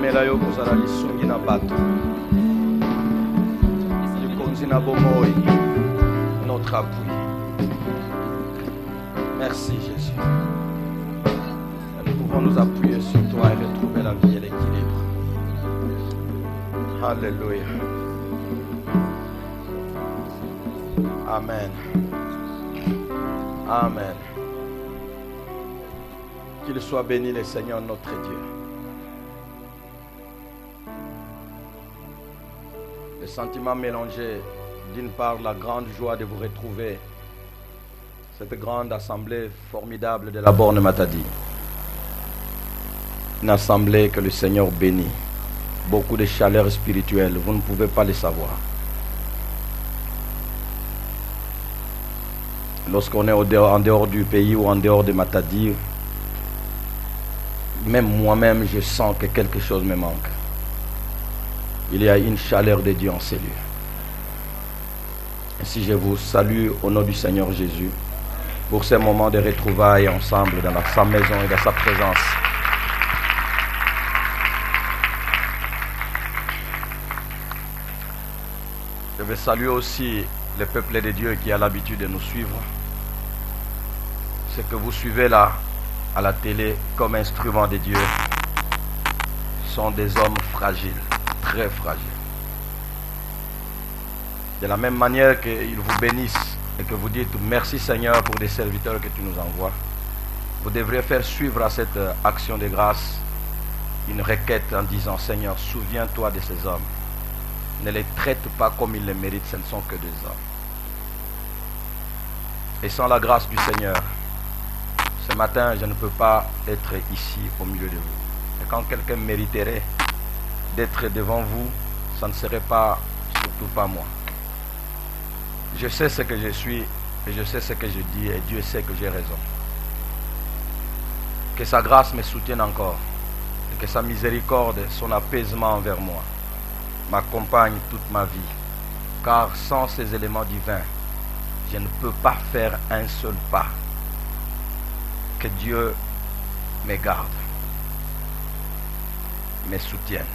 Mela yo kozala lisungi na bato likonzi na bomoi notre appui. Merci Jésus. Nous pouvons nous appuyer sur toi et retrouver la vie et l'équilibre. Alléluia. Amen. Amen. Qu'il soit béni le Seigneur notre Dieu. Le sentiment mélangé, d'une part la grande joie de vous retrouver, cette grande assemblée formidable de la Borne Matadi. Une assemblée que le Seigneur bénit beaucoup de chaleur spirituelle. Vous ne pouvez pas le savoir. Lorsqu'on est en dehors du pays ou en dehors de Matadi, même moi-même, je sens que quelque chose me manque. Il y a une chaleur de Dieu en ces lieux. Ainsi, je vous salue au nom du Seigneur Jésus pour ces moments de retrouvailles ensemble dans sa maison et dans sa présence. Je veux saluer aussi le peuple de Dieu qui a l'habitude de nous suivre. Ce que vous suivez là, à la télé, comme instrument de Dieu, sont des hommes fragiles, très fragiles. De la même manière qu'ils vous bénissent et que vous dites merci Seigneur pour des serviteurs que tu nous envoies, vous devriez faire suivre à cette action de grâce une requête en disant Seigneur, souviens-toi de ces hommes. Ne les traite pas comme ils le méritent, ce ne sont que des hommes. Et sans la grâce du Seigneur, ce matin, je ne peux pas être ici au milieu de vous. Et quand quelqu'un mériterait d'être devant vous, ça ne serait pas, surtout pas moi. Je sais ce que je suis et je sais ce que je dis et Dieu sait que j'ai raison. Que sa grâce me soutienne encore et que sa miséricorde, son apaisement envers moi m'accompagne toute ma vie. Car sans ces éléments divins, je ne peux pas faire un seul pas. Que Dieu me garde, me soutienne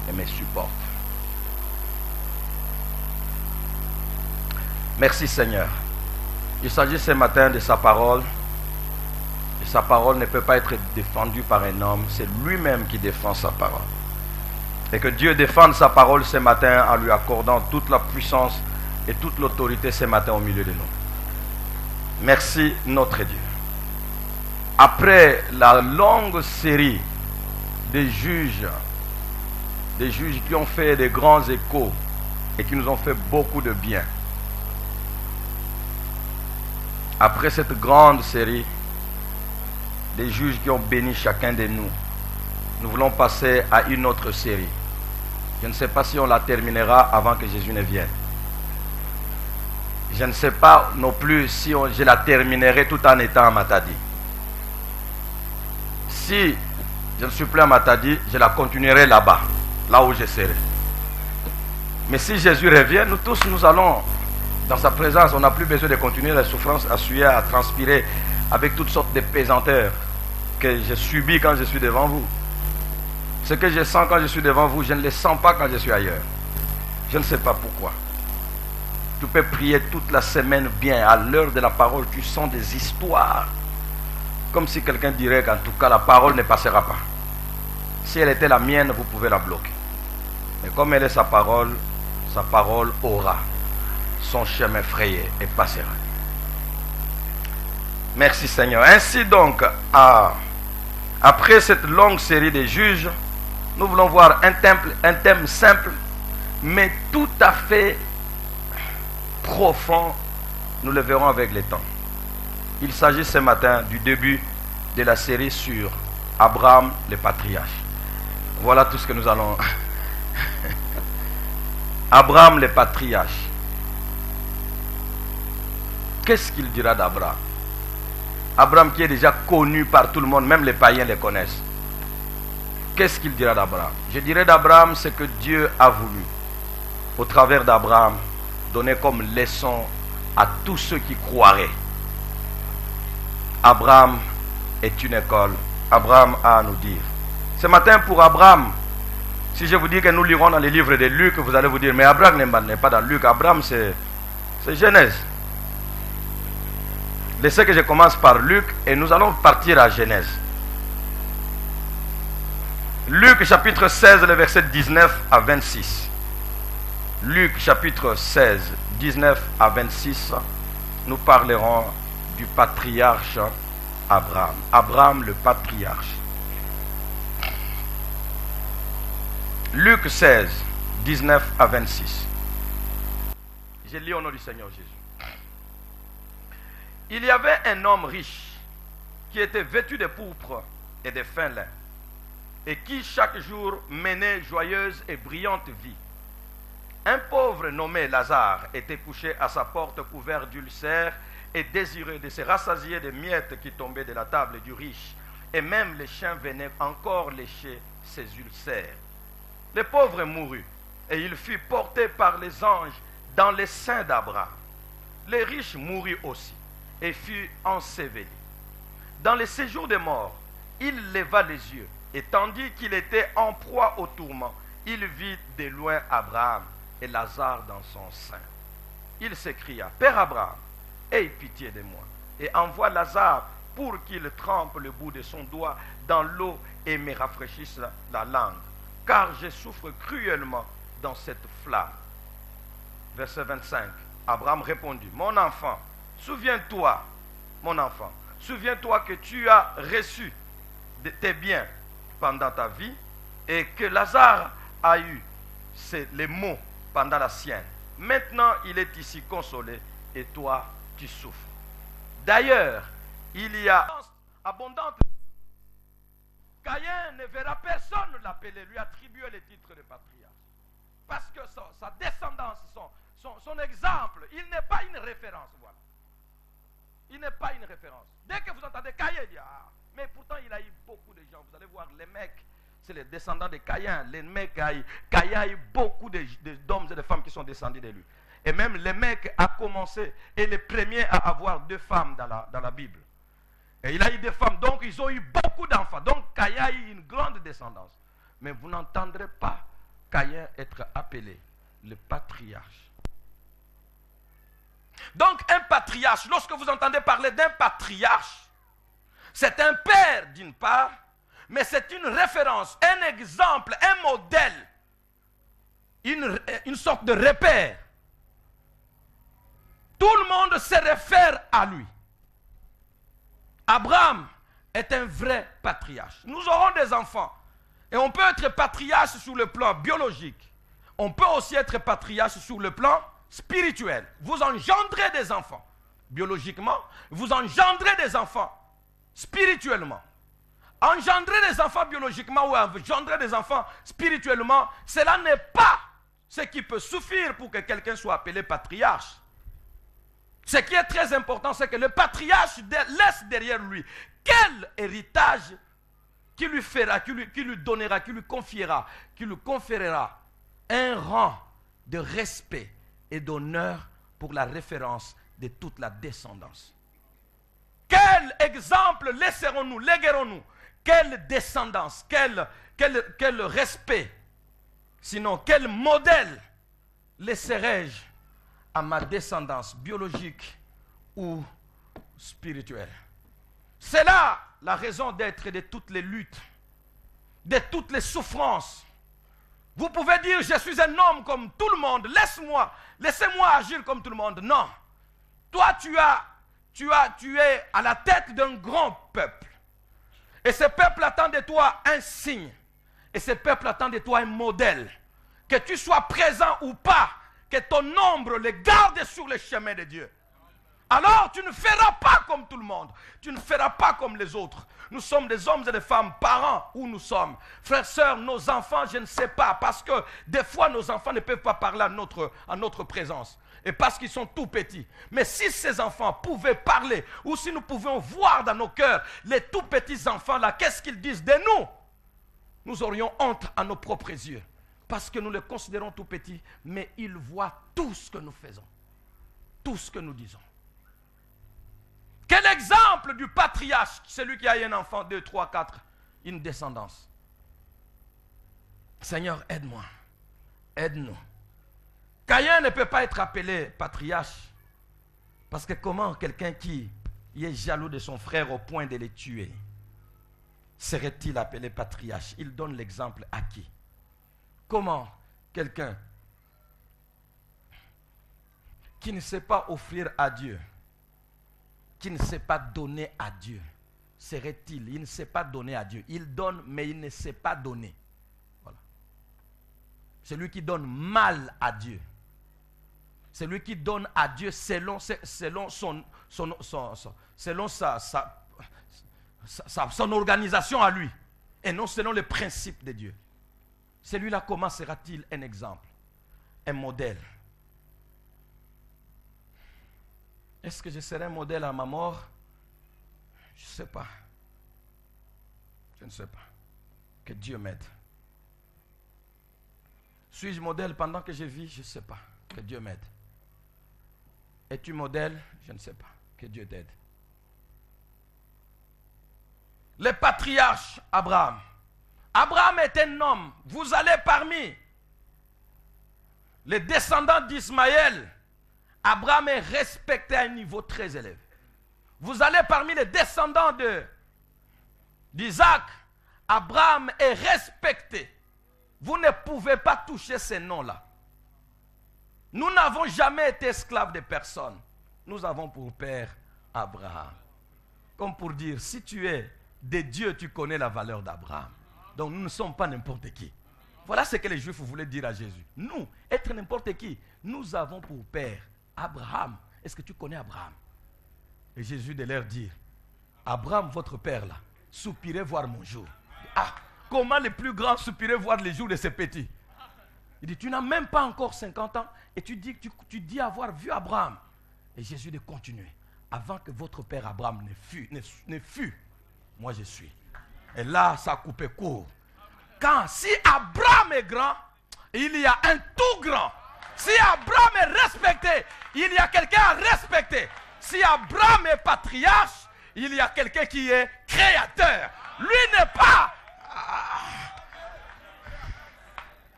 et me supporte. Merci Seigneur. Il s'agit ce matin de sa parole. Et sa parole ne peut pas être défendue par un homme. C'est lui-même qui défend sa parole. Et que Dieu défende sa parole ce matin en lui accordant toute la puissance et toute l'autorité ce matin au milieu de nous. Merci notre Dieu. Après la longue série des juges qui ont fait des grands échos et qui nous ont fait beaucoup de bien. Après cette grande série des juges qui ont béni chacun de nous, nous voulons passer à une autre série. Je ne sais pas si on la terminera avant que Jésus ne vienne. Je ne sais pas non plus si je la terminerai tout en étant à Matadi. Si je ne suis plus à Matadi, je la continuerai là-bas, là où je serai. Mais si Jésus revient, nous tous, nous allons dans sa présence. On n'a plus besoin de continuer la souffrance à suer, à transpirer avec toutes sortes de pesanteurs que je subis quand je suis devant vous. Ce que je sens quand je suis devant vous, je ne le sens pas quand je suis ailleurs. Je ne sais pas pourquoi. Tu peux prier toute la semaine bien. À l'heure de la parole, tu sens des histoires. Comme si quelqu'un dirait qu'en tout cas, la parole ne passera pas. Si elle était la mienne, vous pouvez la bloquer. Mais comme elle est sa parole aura son chemin frayé et passera. Merci Seigneur. Ainsi donc, après cette longue série de juges, nous voulons voir un thème simple, mais tout à fait profond. Nous le verrons avec le temps. Il s'agit ce matin du début de la série sur Abraham le patriarche. Voilà tout ce que nous allons. Abraham le patriarche. Qu'est-ce qu'il dira d'Abraham? Abraham qui est déjà connu par tout le monde, même les païens le connaissent. Qu'est-ce qu'il dira d'Abraham? Je dirais d'Abraham ce que Dieu a voulu, au travers d'Abraham, donner comme leçon à tous ceux qui croiraient. Abraham est une école. Abraham a à nous dire. Ce matin, pour Abraham, si je vous dis que nous lirons dans les livres de Luc, vous allez vous dire, mais Abraham n'est pas dans Luc. Abraham, c'est Genèse. Laissez que je commence par Luc et nous allons partir à Genèse. Luc chapitre 16, le verset 19 à 26. Luc chapitre 16, 19 à 26, nous parlerons du patriarche Abraham. Abraham le patriarche. Luc 16, 19 à 26. Je lis au nom du Seigneur Jésus. Il y avait un homme riche qui était vêtu de pourpre et de fin lin et qui chaque jour menait joyeuse et brillante vie. Un pauvre nommé Lazare était couché à sa porte couvert d'ulcères et désireux de se rassasier des miettes qui tombaient de la table du riche. Et même les chiens venaient encore lécher ses ulcères. Le pauvre mourut et il fut porté par les anges dans les seins d'Abraham. Le riche mourut aussi et fut enseveli. Dans le séjour des morts, il leva les yeux et tandis qu'il était en proie au tourment, il vit de loin Abraham et Lazare dans son sein. Il s'écria, « Père Abraham, aie pitié de moi et envoie Lazare pour qu'il trempe le bout de son doigt dans l'eau et me rafraîchisse la langue, car je souffre cruellement dans cette flamme. » Verset 25, Abraham répondit, « Mon enfant, souviens-toi, mon enfant, souviens-toi que tu as reçu de tes biens pendant ta vie et que Lazare a eu les maux pendant la sienne. Maintenant, il est ici consolé et toi, tu souffres. D'ailleurs, il y a abondante. Caïn ne verra personne l'appeler, lui attribuer le titre de patriarche. Parce que sa descendance, son exemple, il n'est pas une référence. Voilà. Il n'est pas une référence. Dès que vous entendez Caïn, il dit, ah, mais pourtant il a eu beaucoup de gens. Vous allez voir, les mecs, c'est les descendants de Caïn. Les mecs, Caïn a eu beaucoup d'hommes et de femmes qui sont descendus de lui. Et même les mecs a commencé, et les premiers à avoir 2 femmes dans la Bible. Et il a eu des femmes, donc ils ont eu beaucoup d'enfants. Donc Caïn a eu une grande descendance. Mais vous n'entendrez pas Caïn être appelé le patriarche. Donc un patriarche, lorsque vous entendez parler d'un patriarche, c'est un père d'une part, mais c'est une référence, un exemple, un modèle, une sorte de repère. Tout le monde se réfère à lui. Abraham est un vrai patriarche. Nous aurons des enfants. Et on peut être patriarche sur le plan biologique. On peut aussi être patriarche sur le plan spirituel. Vous engendrez des enfants biologiquement. Vous engendrez des enfants spirituellement. Engendrer des enfants biologiquement ou engendrer des enfants spirituellement, cela n'est pas ce qui peut suffire pour que quelqu'un soit appelé patriarche. Ce qui est très important, c'est que le patriarche laisse derrière lui quel héritage qui lui fera, qui lui donnera, qui lui confiera, qui lui conférera un rang de respect et d'honneur pour la référence de toute la descendance. Quel exemple laisserons-nous, léguerons-nous? Quelle descendance, quel respect, sinon quel modèle laisserai-je à ma descendance biologique ou spirituelle? C'est là la raison d'être de toutes les luttes, de toutes les souffrances. Vous pouvez dire, je suis un homme comme tout le monde, laissez-moi agir comme tout le monde. Non. Toi, tu es à la tête d'un grand peuple. Et ce peuple attend de toi un signe. Et ce peuple attend de toi un modèle. Que tu sois présent ou pas, que ton ombre les garde sur le chemin de Dieu. Alors tu ne feras pas comme tout le monde. Tu ne feras pas comme les autres. Nous sommes des hommes et des femmes, parents où nous sommes. Frères, sœurs, nos enfants, je ne sais pas. Parce que des fois, nos enfants ne peuvent pas parler à notre présence. Et parce qu'ils sont tout petits. Mais si ces enfants pouvaient parler, ou si nous pouvions voir dans nos cœurs les tout petits enfants là, qu'est-ce qu'ils disent de nous? Nous aurions honte à nos propres yeux. Parce que nous les considérons tout petits, mais ils voient tout ce que nous faisons. Tout ce que nous disons. Quel exemple du patriarche, celui qui a un enfant, 2, 3, 4, une descendance. Seigneur, aide-moi. Aide-nous. Caïn ne peut pas être appelé patriarche. Parce que comment quelqu'un qui est jaloux de son frère au point de le tuer, serait-il appelé patriarche? Il donne l'exemple à qui? Comment quelqu'un qui ne sait pas offrir à Dieu, qui ne sait pas donner à Dieu, serait-il? Il ne sait pas donner à Dieu. Il donne, mais il ne sait pas donner. Voilà. Celui qui donne mal à Dieu. Celui qui donne à Dieu selon son organisation à lui. et non selon les principes de Dieu. Celui-là, comment sera-t-il un exemple, un modèle? Est-ce que je serai un modèle à ma mort? Je ne sais pas. Je ne sais pas. Que Dieu m'aide. Suis-je modèle pendant que je vis? Je ne sais pas. Que Dieu m'aide. Es-tu modèle? Je ne sais pas. Que Dieu t'aide. Les patriarches, Abraham. Abraham est un homme. Vous allez parmi les descendants d'Ismaël. Abraham est respecté à un niveau très élevé. Vous allez parmi les descendants d'Isaac. Abraham est respecté. Vous ne pouvez pas toucher ces noms-là. Nous n'avons jamais été esclaves de personne. Nous avons pour père Abraham. Comme pour dire, si tu es de Dieu, tu connais la valeur d'Abraham. Donc nous ne sommes pas n'importe qui. Voilà ce que les Juifs voulaient dire à Jésus. Nous, être n'importe qui, nous avons pour père Abraham. Est-ce que tu connais Abraham? Et Jésus de leur dire, Abraham, votre père là, soupirait voir mon jour. Ah, comment les plus grands soupiraient voir les jours de ces petits? Il dit, tu n'as même pas encore 50 ans et tu dis avoir vu Abraham. Et Jésus de continuer. Avant que votre père Abraham ne fût, moi je suis. Et là, ça a coupé court. Si Abraham est grand, il y a un tout grand. Si Abraham est respecté, il y a quelqu'un à respecter. Si Abraham est patriarche, il y a quelqu'un qui est créateur. Lui n'est pas...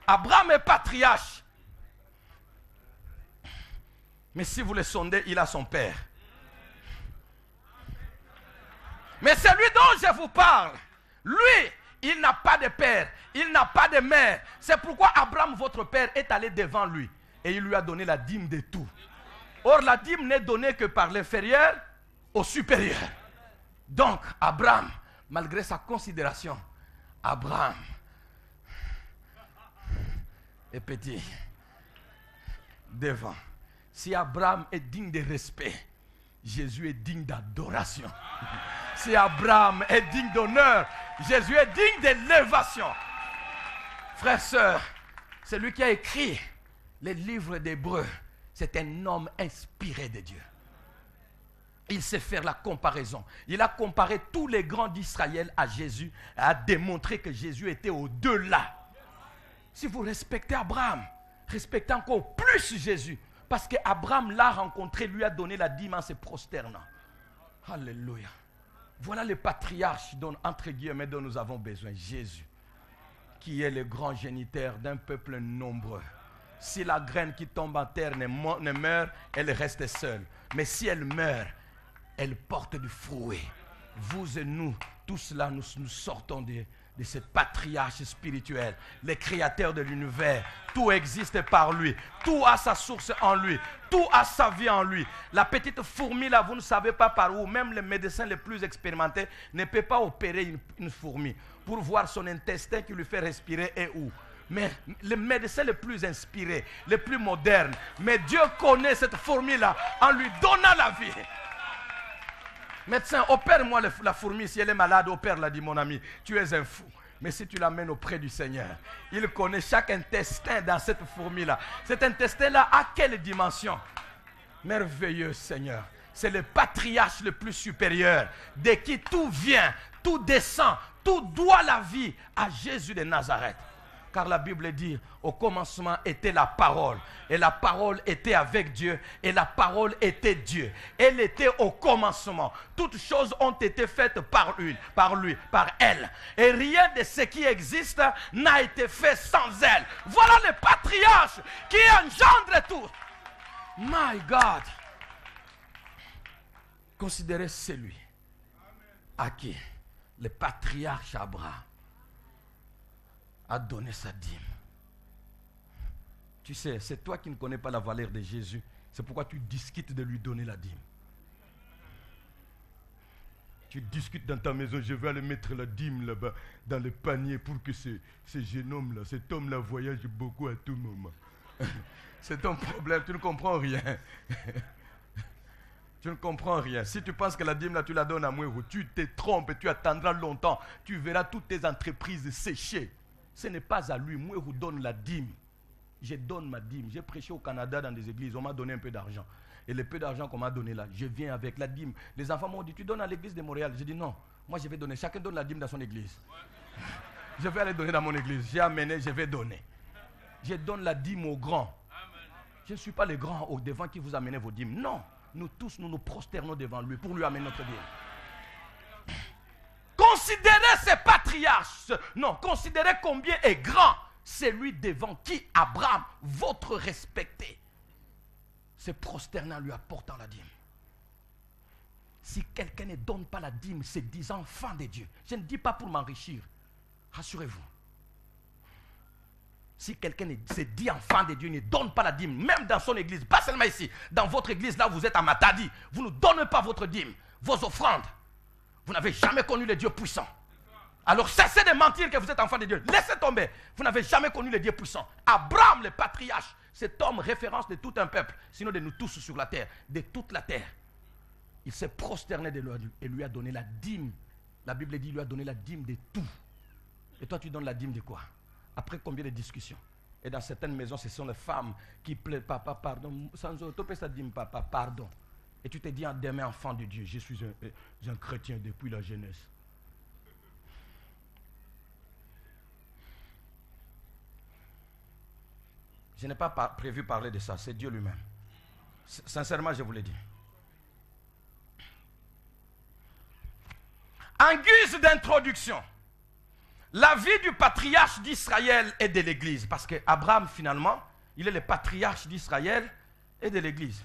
Abraham est patriarche. Mais si vous le sondez, il a son père. Mais celui dont je vous parle, lui, il n'a pas de père, il n'a pas de mère. C'est pourquoi Abraham, votre père, est allé devant lui. Et il lui a donné la dîme de tout. Or, la dîme n'est donnée que par l'inférieur au supérieur. Donc, Abraham, malgré sa considération, Abraham est petit devant. Si Abraham est digne de respect, Jésus est digne d'adoration. Si Abraham est digne d'honneur, Jésus est digne d'élévation. Frères, sœurs, celui qui a écrit les livres d'Hébreux, c'est un homme inspiré de Dieu. Il sait faire la comparaison. Il a comparé tous les grands d'Israël à Jésus et a démontré que Jésus était au-delà. Si vous respectez Abraham, respectez encore plus Jésus. Parce qu'Abraham l'a rencontré, lui a donné la dîme en se prosternant. Alléluia. Voilà le patriarche dont, entre guillemets, dont nous avons besoin. Jésus, qui est le grand géniteur d'un peuple nombreux. Si la graine qui tombe en terre ne meurt, elle reste seule. Mais si elle meurt, elle porte du fruit. Vous et nous, tous là, nous sortons de ce patriarche spirituel, le créateur de l'univers. Tout existe par lui. Tout a sa source en lui. Tout a sa vie en lui. La petite fourmi là, vous ne savez pas par où. Même les médecins les plus expérimentés ne peuvent pas opérer une fourmi pour voir son intestin qui lui fait respirer et où. Mais les médecins les plus inspirés, les plus modernes, mais Dieu connaît cette fourmi-là en lui donnant la vie. Médecin, opère-moi la fourmi. Si elle est malade, opère-la, dit mon ami. Tu es un fou. Mais si tu l'amènes auprès du Seigneur, il connaît chaque intestin dans cette fourmi-là. Cet intestin-là, à quelle dimension? Merveilleux Seigneur. C'est le patriarche le plus supérieur, de qui tout vient, tout descend, tout doit la vie à Jésus de Nazareth. Car la Bible dit, au commencement était la parole. Et la parole était avec Dieu. Et la parole était Dieu. Elle était au commencement. Toutes choses ont été faites par lui, par elle. Et rien de ce qui existe n'a été fait sans elle. Voilà le patriarche qui engendre tout. My God. Considérez celui à qui le patriarche Abraham a donné sa dîme. Tu sais, c'est toi qui ne connais pas la valeur de Jésus. C'est pourquoi tu discutes de lui donner la dîme. Tu discutes dans ta maison, je vais aller mettre la dîme là-bas dans le panier pour que ce jeune homme-là, cet homme-là voyage beaucoup à tout moment. C'est ton problème, tu ne comprends rien. Tu ne comprends rien. Si tu penses que la dîme, là, tu la donnes à moi, tu te trompes et tu attendras longtemps. Tu verras toutes tes entreprises sécher. Ce n'est pas à lui. Moi, je donne la dîme. Je donne ma dîme. J'ai prêché au Canada dans des églises. On m'a donné un peu d'argent. Et le peu d'argent qu'on m'a donné là, je viens avec la dîme. Les enfants m'ont dit, tu donnes à l'église de Montréal. J'ai dit non. Moi, je vais donner. Chacun donne la dîme dans son église. Je vais aller donner dans mon église. J'ai amené, je vais donner. Je donne la dîme aux grands. Je ne suis pas les grands au devant qui vous amenez vos dîmes. Non. Nous tous, nous nous prosternons devant lui pour lui amener notre dîme. Considérez ces patriarches. Non, considérez combien est grand celui devant qui Abraham, votre respecté, se prosternant lui apportant la dîme. Si quelqu'un ne donne pas la dîme, c'est 10 enfants de Dieu. Je ne dis pas pour m'enrichir. Rassurez-vous. Si quelqu'un se dit enfant de Dieu, ne donne pas la dîme, même dans son église, pas seulement ici, dans votre église, là où vous êtes à Matadi, vous ne donnez pas votre dîme, vos offrandes. Vous n'avez jamais connu le Dieu puissant. Alors cessez de mentir que vous êtes enfant de Dieu. Laissez tomber. Vous n'avez jamais connu le Dieu puissant. Abraham, le patriarche, cet homme référence de tout un peuple, sinon de nous tous sur la terre, de toute la terre. Il s'est prosterné de lui et lui a donné la dîme. La Bible dit, il lui a donné la dîme de tout. Et toi, tu donnes la dîme de quoi? Après combien de discussions? Et dans certaines maisons, ce sont les femmes qui plaident, papa, pardon, sans autoper ça dîme, papa, pardon. Et tu te dis, demain, enfant de Dieu, je suis un chrétien depuis la jeunesse. Je n'ai pas prévu parler de ça, c'est Dieu lui-même. Sincèrement, je vous le dis. En guise d'introduction, la vie du patriarche d'Israël et de l'Église. Parce qu'Abraham, finalement, il est le patriarche d'Israël et de l'Église.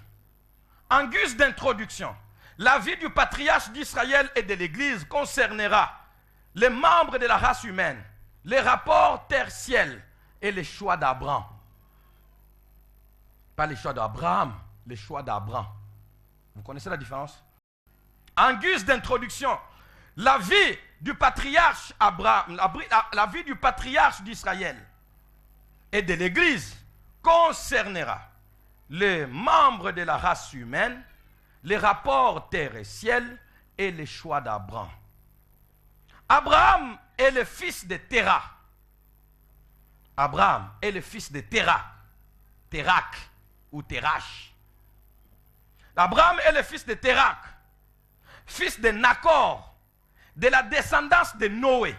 En guise d'introduction, la vie du patriarche d'Israël et de l'Église concernera les membres de la race humaine, les rapports terre-ciel et les choix d'Abraham. Pas les choix d'Abraham, les choix d'Abraham. Vous connaissez la différence? En guise d'introduction, la vie du patriarche Abraham, la vie du patriarche d'Israël et de l'Église concernera les membres de la race humaine, les rapports terre et ciel et les choix d'Abraham. Abraham est le fils de Terah. Abraham est le fils de Terah. Terak ou Terach. Abraham est le fils de Terak, fils de Nacor, de la descendance de Noé,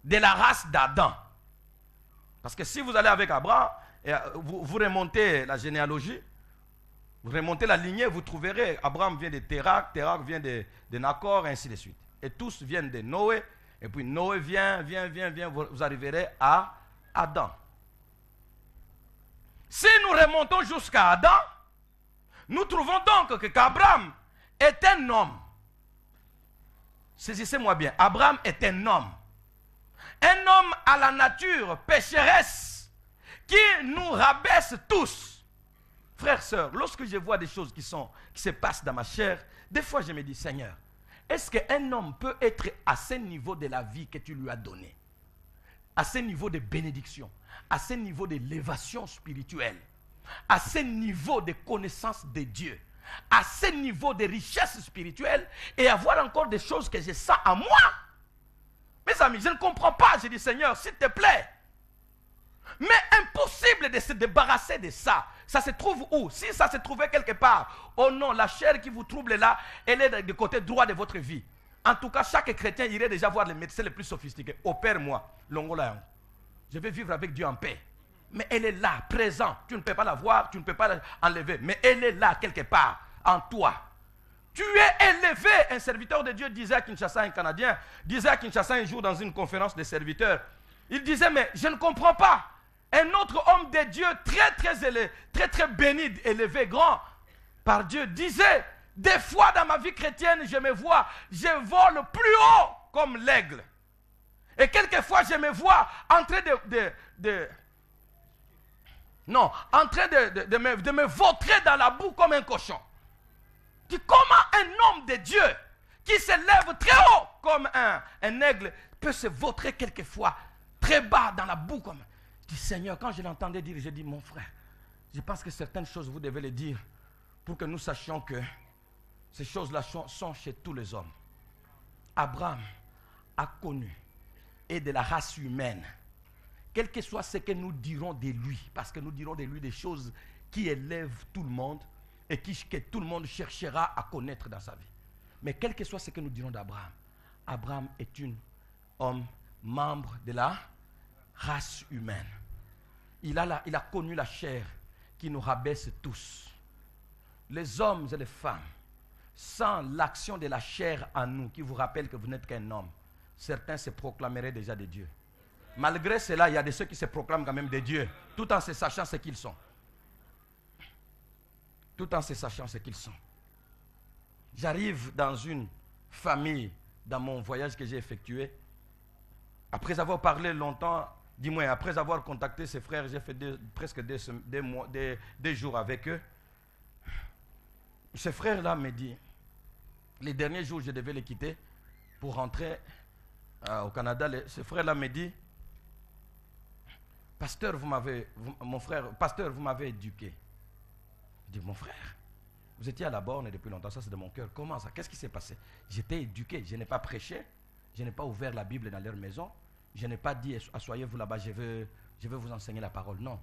de la race d'Adam. Parce que si vous allez avec Abraham, vous remontez la généalogie, vous remontez la lignée, vous trouverez Abraham vient de Terak, Terak vient de Nacor, et ainsi de suite. Et tous viennent de Noé, et puis Noé vient, vous arriverez à Adam. Si nous remontons jusqu'à Adam, nous trouvons donc qu'Abraham est un homme. Saisissez-moi bien, Abraham est un homme. Un homme à la nature pécheresse qui nous rabaisse tous. Frères, sœurs, lorsque je vois des choses qui se passent dans ma chair, des fois je me dis, Seigneur, est-ce qu'un homme peut être à ce niveau de la vie que tu lui as donné? À ce niveau de bénédiction, à ce niveau d'élévation spirituelle, à ce niveau de connaissance de Dieu, à ce niveau de richesse spirituelle et avoir encore des choses que je sens à moi? Mes amis, je ne comprends pas. Je dis, Seigneur, s'il te plaît. Mais impossible de se débarrasser de ça. Ça se trouve où? Si ça se trouvait quelque part, oh non, la chair qui vous trouble là, elle est du côté droit de votre vie. En tout cas, chaque chrétien irait déjà voir les médecins les plus sophistiqués. Opère-moi, Longola. Je vais vivre avec Dieu en paix. Mais elle est là, présente. Tu ne peux pas la voir, tu ne peux pas l'enlever. Mais elle est là, quelque part, en toi. Tu es élevé. Un serviteur de Dieu disait à Kinshasa, un Canadien, disait à Kinshasa un jour dans une conférence de serviteurs, il disait, mais je ne comprends pas. Un autre homme de Dieu, très élevé, très béni, élevé, grand, par Dieu, disait, des fois dans ma vie chrétienne, je me vois, je vole plus haut comme l'aigle. Et quelquefois, je me vois en train de me vautrer dans la boue comme un cochon. Comment un homme de Dieu qui s'élève très haut comme un aigle peut se vautrer quelquefois très bas dans la boue comme... Je dis, Seigneur, quand je l'entendais dire, j'ai dit, mon frère, je pense que certaines choses, vous devez les dire pour que nous sachions que ces choses-là sont chez tous les hommes. Abraham a connu, et de la race humaine, quel que soit ce que nous dirons de lui, parce que nous dirons de lui des choses qui élèvent tout le monde et que tout le monde cherchera à connaître dans sa vie. Mais quel que soit ce que nous dirons d'Abraham, Abraham est un homme membre de la race humaine. Il a connu la chair qui nous rabaisse tous. Les hommes et les femmes, sans l'action de la chair en nous, qui vous rappelle que vous n'êtes qu'un homme, certains se proclameraient déjà des dieux. Malgré cela, il y a de ceux qui se proclament quand même des dieux, tout en se sachant ce qu'ils sont. Tout en se sachant ce qu'ils sont. J'arrive dans une famille, dans mon voyage que j'ai effectué, après avoir parlé longtemps, dis-moi, après avoir contacté ses frères, j'ai fait presque des jours avec eux. Ce frère-là me dit, les derniers jours, je devais les quitter pour rentrer au Canada. Ce frère-là me dit, pasteur, pasteur, vous m'avez éduqué. Je dis, mon frère, vous étiez à la borne depuis longtemps, ça c'est de mon cœur. Comment ça? Qu'est-ce qui s'est passé? J'étais éduqué, je n'ai pas prêché, je n'ai pas ouvert la Bible dans leur maison, je n'ai pas dit, asseyez-vous là-bas, je veux vous enseigner la parole. Non.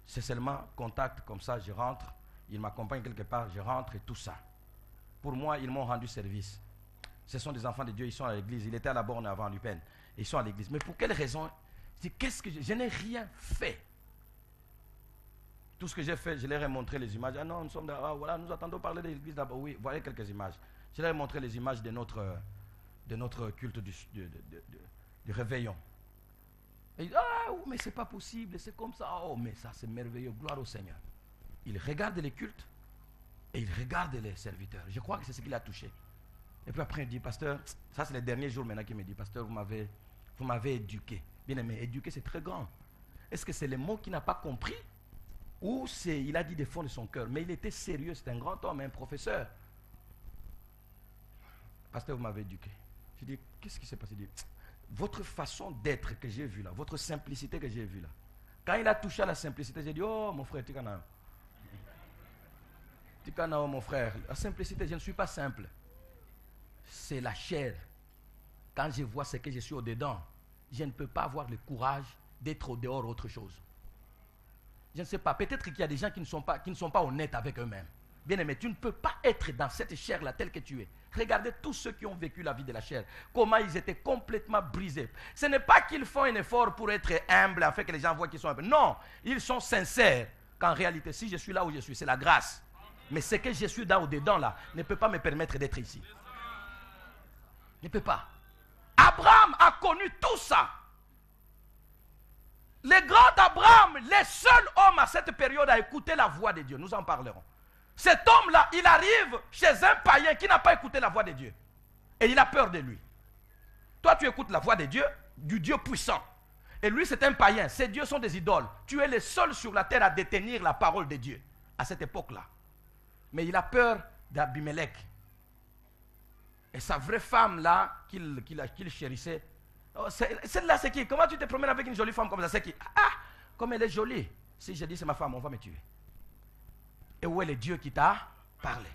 C'est seulement contact comme ça, je rentre, ils m'accompagnent quelque part, je rentre et tout ça. Pour moi, ils m'ont rendu service. Ce sont des enfants de Dieu, ils sont à l'église. Il était à la borne avant l'UPEN. Ils sont à l'église. Mais pour quelle raison? Qu'est-ce que je n'ai rien fait. Tout ce que j'ai fait, je leur ai montré les images. Ah non, nous sommes là, voilà, nous attendons parler de l'église d'abord. Oui, voyez quelques images. Je leur ai montré les images de notre culte du réveillon. Et ils disent, ah, mais c'est pas possible, c'est comme ça. Oh, mais ça, c'est merveilleux, gloire au Seigneur. Il regarde les cultes et il regarde les serviteurs. Je crois que c'est ce qu'il a touché. Et puis après, il dit, pasteur, ça c'est les derniers jours maintenant qu'il me dit, pasteur, vous m'avez éduqué. Bien aimé, éduquer c'est très grand. Est-ce que c'est le mot qu'il n'a pas compris ou il a dit des fonds de son cœur? Mais il était sérieux, c'est un grand homme, un professeur. Pasteur, vous m'avez éduqué. Je dis, qu'est-ce qui s'est passé? Il dit, votre façon d'être que j'ai vue là, votre simplicité que j'ai vue là. Quand il a touché à la simplicité, j'ai dit, oh mon frère, Tikana. Tikana, oh mon frère, la simplicité, je ne suis pas simple. C'est la chair. Quand je vois ce que je suis au-dedans, je ne peux pas avoir le courage d'être au dehors autre chose. Je ne sais pas, peut-être qu'il y a des gens qui ne sont pas honnêtes avec eux-mêmes. Bien aimé, tu ne peux pas être dans cette chair-là telle que tu es. Regardez tous ceux qui ont vécu la vie de la chair, comment ils étaient complètement brisés. Ce n'est pas qu'ils font un effort pour être humbles, afin que les gens voient qu'ils sont humbles. Non, ils sont sincères. Qu'en réalité, si je suis là où je suis, c'est la grâce. Mais ce que je suis au-dedans là, ne peut pas me permettre d'être ici. Ne peut pas. Abraham a connu tout ça. Le grand Abraham, le seul homme à cette période à écouter la voix de Dieu. Nous en parlerons. Cet homme-là, il arrive chez un païen qui n'a pas écouté la voix de Dieu. Et il a peur de lui. Toi, tu écoutes la voix de Dieu, du Dieu puissant. Et lui, c'est un païen. Ces dieux sont des idoles. Tu es le seul sur la terre à détenir la parole de Dieu à cette époque-là. Mais il a peur d'Abimelech. Et sa vraie femme-là, qu'il chérissait, oh, celle-là, c'est qui? Comment tu te promènes avec une jolie femme comme ça? C'est qui? Ah, comme elle est jolie. Si je dis c'est ma femme, on va me tuer. Et où est le Dieu qui t'a parlé?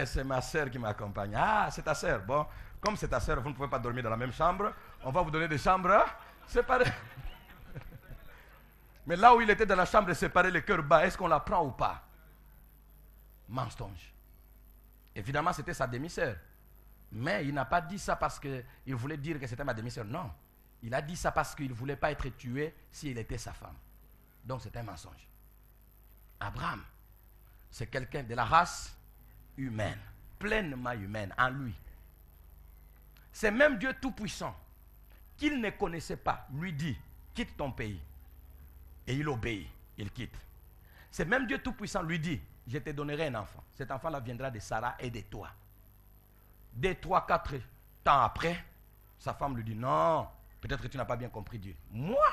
C'est ma soeur qui m'accompagne. Ah, c'est ta soeur. Bon, comme c'est ta soeur, vous ne pouvez pas dormir dans la même chambre. On va vous donner des chambres séparées. Mais là où il était dans la chambre séparée, le cœur bas, est-ce qu'on la prend ou pas? Mensonge. Évidemment, c'était sa demi-sœur. Mais il n'a pas dit ça parce qu'il voulait dire que c'était ma demi-sœur. Non. Il a dit ça parce qu'il ne voulait pas être tué s'il était sa femme. Donc c'est un mensonge. Abraham, c'est quelqu'un de la race humaine, pleinement humaine en lui. C'est même Dieu Tout-Puissant, qu'il ne connaissait pas, lui dit, quitte ton pays. Et il obéit, il quitte. C'est même Dieu Tout-Puissant lui dit, je te donnerai un enfant. Cet enfant-là viendra de Sarah et de toi. 2, 3, 4 temps après, sa femme lui dit, non, peut-être que tu n'as pas bien compris Dieu. Moi,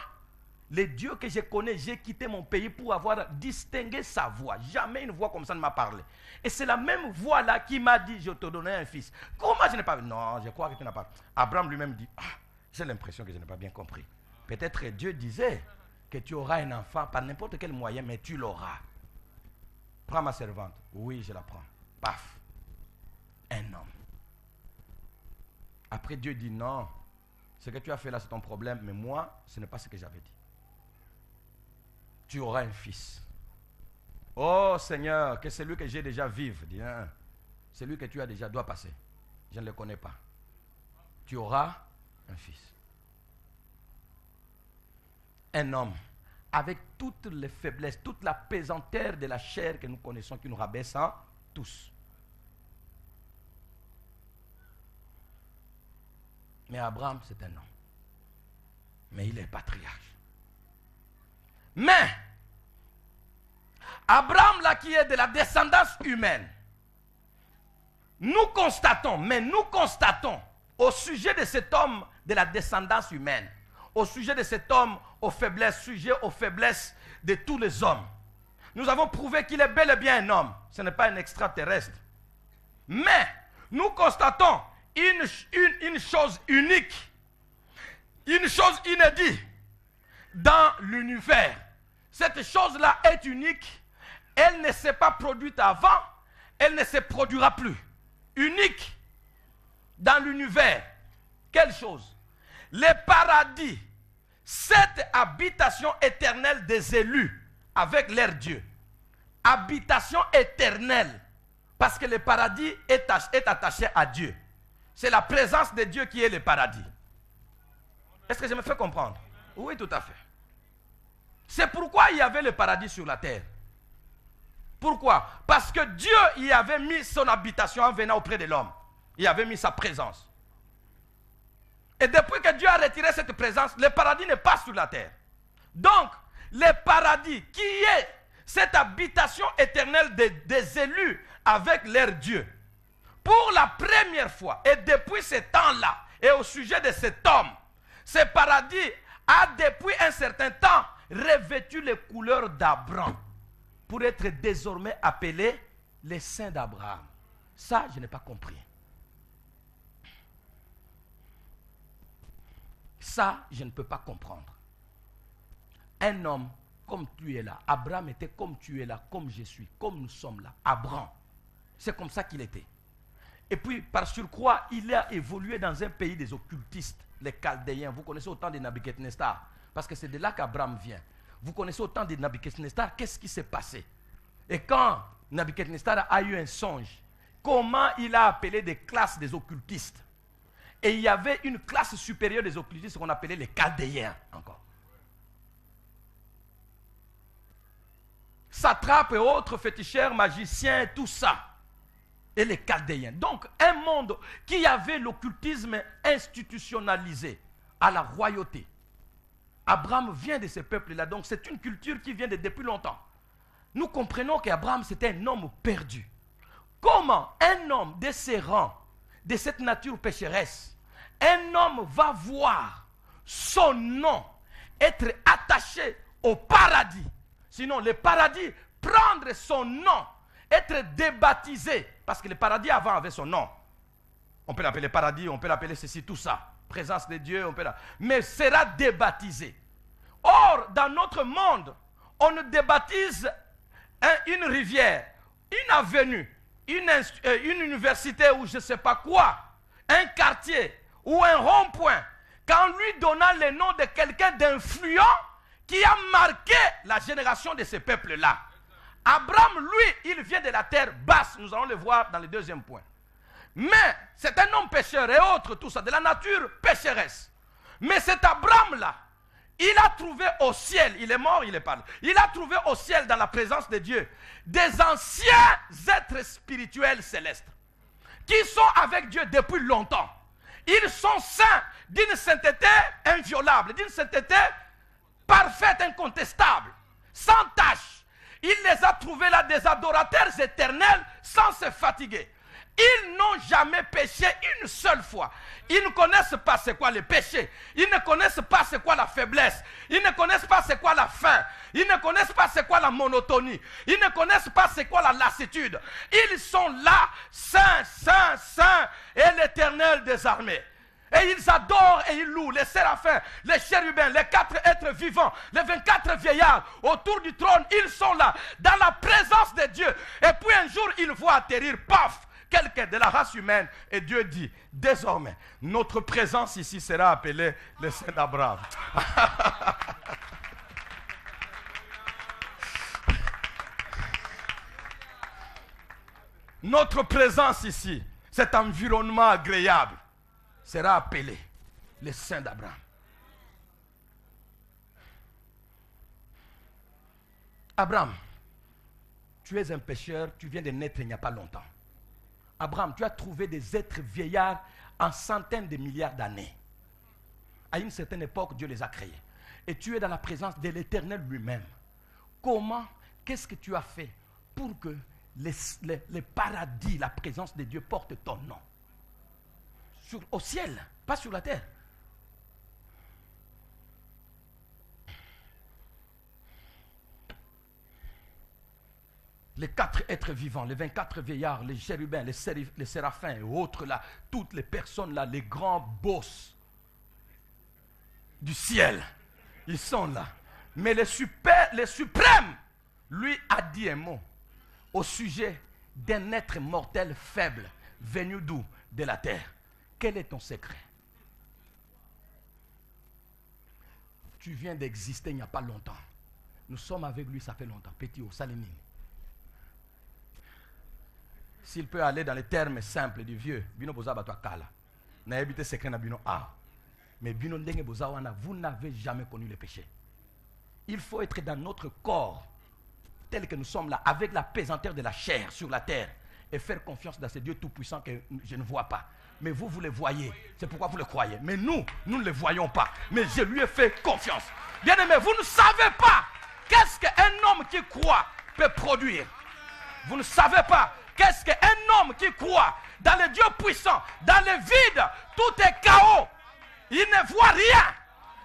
le Dieu que je connais, j'ai quitté mon pays pour avoir distingué sa voix. Jamais une voix comme ça ne m'a parlé. Et c'est la même voix-là qui m'a dit, je te donnerai un fils. Comment je n'ai pas vu? Non, je crois que tu n'as pas. Abraham lui-même dit, ah, j'ai l'impression que je n'ai pas bien compris. Peut-être Dieu disait que tu auras un enfant par n'importe quel moyen, mais tu l'auras. Prends ma servante. Oui, je la prends. Paf. Un homme. Après, Dieu dit non. Ce que tu as fait là, c'est ton problème, mais moi, ce n'est pas ce que j'avais dit. Tu auras un fils. Oh Seigneur, que celui que j'ai déjà vive. Dis, hein, celui que tu as déjà doit passer. Je ne le connais pas. Tu auras un fils. Un homme avec toutes les faiblesses, toute la pesanteur de la chair que nous connaissons, qui nous rabaisse en tous. Mais Abraham, c'est un homme. Mais il est patriarche. Mais, Abraham, là, qui est de la descendance humaine, nous constatons au sujet de cet homme de la descendance humaine, au sujet de cet homme aux faiblesses, sujet aux faiblesses de tous les hommes, nous avons prouvé qu'il est bel et bien un homme. Ce n'est pas un extraterrestre. Mais, nous constatons une chose unique, une chose inédite dans l'univers. Cette chose-là est unique. Elle ne s'est pas produite avant, elle ne se produira plus. Unique dans l'univers. Quelle chose? Le paradis, cette habitation éternelle des élus avec leur Dieu. Habitation éternelle. Parce que le paradis est attaché à Dieu. C'est la présence de Dieu qui est le paradis. Est-ce que je me fais comprendre? Oui, tout à fait. C'est pourquoi il y avait le paradis sur la terre. Pourquoi? Parce que Dieu y avait mis son habitation en venant auprès de l'homme. Il avait mis sa présence. Et depuis que Dieu a retiré cette présence, le paradis n'est pas sur la terre. Donc, le paradis qui est cette habitation éternelle des élus avec leur Dieu, pour la première fois, et depuis ce temps-là, et au sujet de cet homme, ce paradis a depuis un certain temps revêtu les couleurs d'Abraham pour être désormais appelé les saints d'Abraham. Ça, je n'ai pas compris. Ça, je ne peux pas comprendre. Un homme comme tu es là, Abraham était comme tu es là, comme je suis, comme nous sommes là. Abraham, c'est comme ça qu'il était. Et puis, par surcroît, il a évolué dans un pays des occultistes, les Chaldéens. Vous connaissez autant de Nabuchodonosor, parce que c'est de là qu'Abraham vient. Vous connaissez autant de Nabuchodonosor, qu'est-ce qui s'est passé? Et quand Nabuchodonosor a eu un songe, comment il a appelé des classes des occultistes? Et il y avait une classe supérieure des occultistes qu'on appelait les Chaldéens encore. Satrapes et autres féticheurs, magiciens, tout ça. Et les Chaldéens. Donc, un monde qui avait l'occultisme institutionnalisé à la royauté. Abraham vient de ce peuple-là. Donc, c'est une culture qui vient de depuis longtemps. Nous comprenons qu'Abraham, c'était un homme perdu. Comment un homme de ces rangs, de cette nature pécheresse, un homme va voir son nom être attaché au paradis? Sinon, le paradis, prendre son nom, être débaptisé, parce que le paradis avant avait son nom. On peut l'appeler paradis, on peut l'appeler ceci, tout ça. Présence de Dieu, on peut l'appeler. Mais sera débaptisé. Or, dans notre monde, on ne débaptise une rivière, une avenue, une université ou je ne sais pas quoi, un quartier ou un rond-point, qu'en lui donnant le nom de quelqu'un d'influent qui a marqué la génération de ce peuple-là. Abraham, lui, il vient de la terre basse. Nous allons le voir dans le deuxième point. Mais c'est un homme pécheur et autres, tout ça, de la nature pécheresse. Mais cet Abraham-là, il a trouvé au ciel, il est mort, il est pas là. Il a trouvé au ciel, dans la présence de Dieu, des anciens êtres spirituels célestes qui sont avec Dieu depuis longtemps. Ils sont saints d'une sainteté inviolable, d'une sainteté parfaite, incontestable, sans tache. Il les a trouvés là des adorateurs éternels sans se fatiguer. Ils n'ont jamais péché une seule fois. Ils ne connaissent pas c'est quoi le péché. Ils ne connaissent pas c'est quoi la faiblesse. Ils ne connaissent pas c'est quoi la faim. Ils ne connaissent pas c'est quoi la monotonie. Ils ne connaissent pas c'est quoi la lassitude. Ils sont là, saints, saints, saints, et l'Éternel des armées. Et ils adorent et ils louent les séraphins, les chérubins, les 4 êtres vivants, les 24 vieillards autour du trône. Ils sont là, dans la présence de Dieu. Et puis un jour, ils voient atterrir, paf, quelqu'un de la race humaine. Et Dieu dit, désormais, notre présence ici sera appelée le Saint d'Abraham. Notre présence ici, cet environnement agréable, sera appelé le Saint d'Abraham. Abraham, tu es un pécheur, tu viens de naître il n'y a pas longtemps. Abraham, tu as trouvé des êtres vieillards en centaines de milliards d'années. À une certaine époque, Dieu les a créés. Et tu es dans la présence de l'Éternel lui-même. Comment, qu'est-ce que tu as fait pour que les paradis, la présence de Dieu porte ton nom? Au ciel, pas sur la terre. Les 4 êtres vivants, les 24 vieillards, les chérubins, les séraphins et autres là, toutes les personnes là, les grands boss du ciel, ils sont là. Mais le suprême, lui a dit un mot au sujet d'un être mortel faible, venu d'où? De la terre. Quel est ton secret? Tu viens d'exister il n'y a pas longtemps. Nous sommes avec lui, ça fait longtemps. Petit au Salimine. S'il peut aller dans les termes simples du vieux, bino boza batwa kala. Na ebite secret na bino a. Mais bino ndenge boza wana, vous n'avez jamais connu le péché. Il faut être dans notre corps, tel que nous sommes là, avec la pesanteur de la chair sur la terre, et faire confiance dans ce Dieu tout-puissant que je ne vois pas. Mais vous, vous le voyez. C'est pourquoi vous le croyez. Mais nous ne le voyons pas. Mais je lui ai fait confiance. Bien-aimés, vous ne savez pas qu'est-ce qu'un homme qui croit peut produire. Vous ne savez pas qu'est-ce qu'un homme qui croit dans le Dieu puissant, dans le vide, tout est chaos. Il ne voit rien.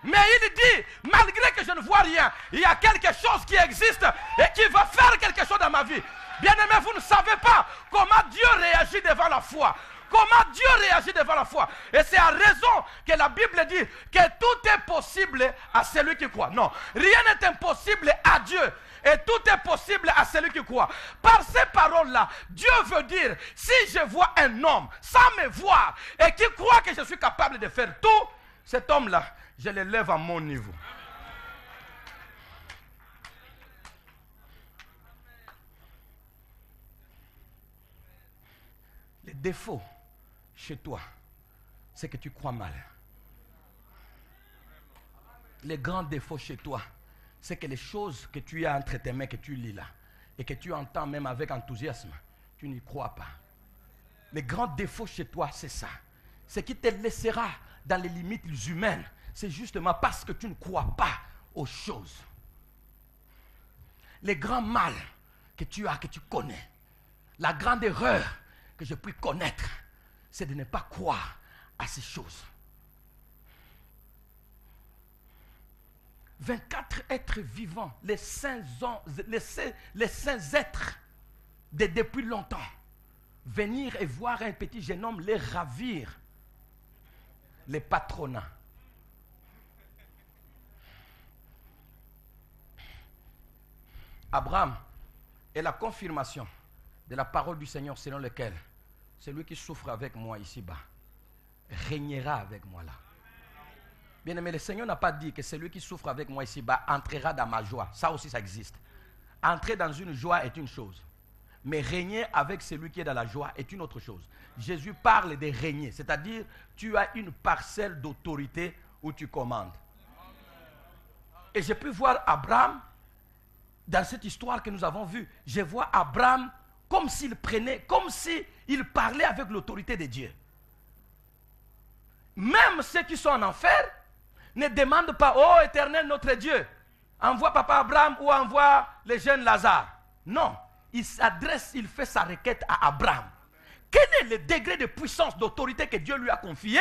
Mais il dit, malgré que je ne vois rien, il y a quelque chose qui existe et qui va faire quelque chose dans ma vie. Bien-aimés, vous ne savez pas comment Dieu réagit devant la foi. Comment Dieu réagit devant la foi. Et c'est à raison que la Bible dit que tout est possible à celui qui croit. Non, rien n'est impossible à Dieu. Et tout est possible à celui qui croit. Par ces paroles-là, Dieu veut dire, si je vois un homme sans me voir et qui croit que je suis capable de faire tout, cet homme-là, je le lève à mon niveau. Les défauts chez toi, c'est que tu crois mal. Les grands défauts chez toi, c'est que les choses que tu as entre tes mains, que tu lis là, et que tu entends même avec enthousiasme, tu n'y crois pas. Les grands défauts chez toi, c'est ça. Ce qui te laissera dans les limites humaines, c'est justement parce que tu ne crois pas aux choses. Les grands mal que tu as, que tu connais, la grande erreur que je puis connaître, c'est de ne pas croire à ces choses. 24 êtres vivants, les saints êtres depuis longtemps, venir et voir un petit jeune homme, les ravir, les patronats. Abraham est la confirmation de la parole du Seigneur selon laquelle celui qui souffre avec moi ici-bas régnera avec moi là. Bien aimé, le Seigneur n'a pas dit que celui qui souffre avec moi ici-bas entrera dans ma joie. Ça aussi, ça existe. Entrer dans une joie est une chose. Mais régner avec celui qui est dans la joie est une autre chose. Jésus parle de régner. C'est-à-dire, tu as une parcelle d'autorité où tu commandes. Et j'ai pu voir Abraham, dans cette histoire que nous avons vue, je vois Abraham comme s'il parlait avec l'autorité de Dieu. Même ceux qui sont en enfer ne demandent pas, oh Éternel notre Dieu, envoie papa Abraham ou envoie le jeune Lazare. Non, il fait sa requête à Abraham. Quel est le degré de puissance, d'autorité que Dieu lui a confié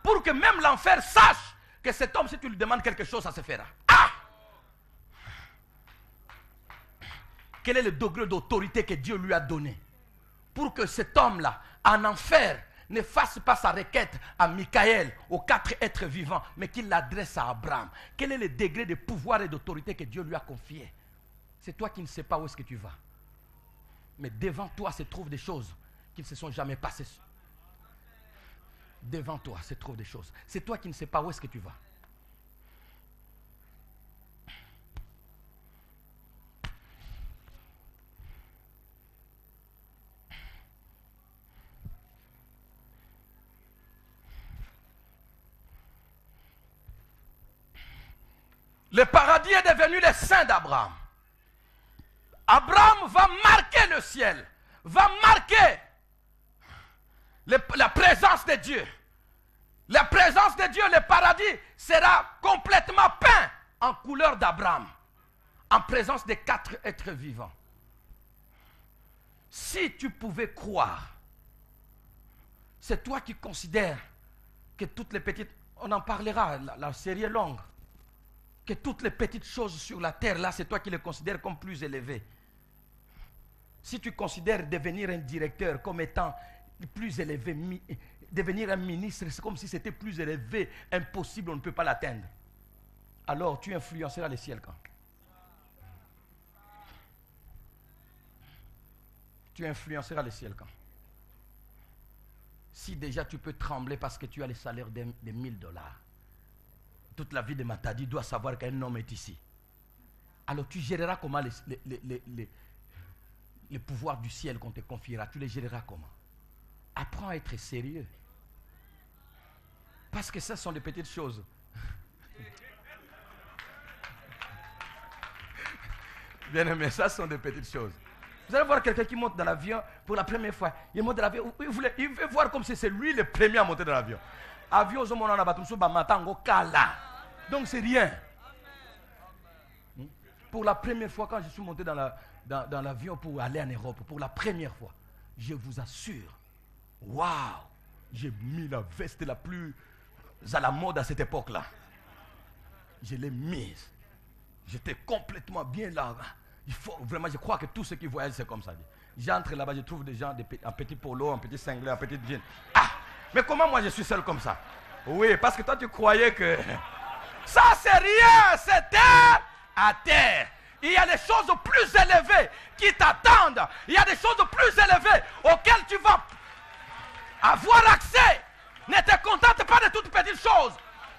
pour que même l'enfer sache que cet homme, si tu lui demandes quelque chose, ça se fera. Ah! Quel est le degré d'autorité que Dieu lui a donné pour que cet homme-là, en enfer, ne fasse pas sa requête à Michael, aux 4 êtres vivants, mais qu'il l'adresse à Abraham. Quel est le degré de pouvoir et d'autorité que Dieu lui a confié? C'est toi qui ne sais pas où est-ce que tu vas. Mais devant toi se trouvent des choses qui ne se sont jamais passées. Devant toi se trouvent des choses. C'est toi qui ne sais pas où est-ce que tu vas. Le paradis est devenu le sein d'Abraham. Abraham va marquer le ciel, va marquer la présence de Dieu. La présence de Dieu, le paradis sera complètement peint en couleur d'Abraham, en présence des 4 êtres vivants. Si tu pouvais croire, c'est toi qui considères que toutes les petites, on en parlera, la série est longue, que toutes les petites choses sur la terre, là, c'est toi qui les considères comme plus élevées. Si tu considères devenir un directeur comme étant plus élevé, devenir un ministre, c'est comme si c'était plus élevé, impossible, on ne peut pas l'atteindre. Alors tu influenceras le ciel quand? Tu influenceras le ciel quand? Si déjà tu peux trembler parce que tu as le salaire de $1000, toute la vie de Matadi doit savoir qu'un homme est ici. Alors tu géreras comment les pouvoirs du ciel qu'on te confiera? Tu les géreras comment? Apprends à être sérieux. Parce que ça sont des petites choses. Bien aimé, ça sont des petites choses. Vous allez voir quelqu'un qui monte dans l'avion pour la première fois. Il monte dans l'avion. Il veut voir comme si c'est lui le premier à monter dans l'avion. Avion, donc c'est rien. Pour la première fois, quand je suis monté dans l'avion pour aller en Europe, pour la première fois, je vous assure, waouh, j'ai mis la veste la plus à la mode à cette époque-là. Je l'ai mise. J'étais complètement bien là. Il faut vraiment, je crois que tous ceux qui voyagent, c'est comme ça. J'entre là-bas, je trouve des gens en petit polo, en petit singlet, en petit jean. Ah, mais comment moi je suis seul comme ça? Oui, parce que toi tu croyais que ça c'est rien, c'est terre à terre. Il y a des choses plus élevées qui t'attendent. Il y a des choses plus élevées auxquelles tu vas avoir accès. Ne te contente pas de toutes petites choses.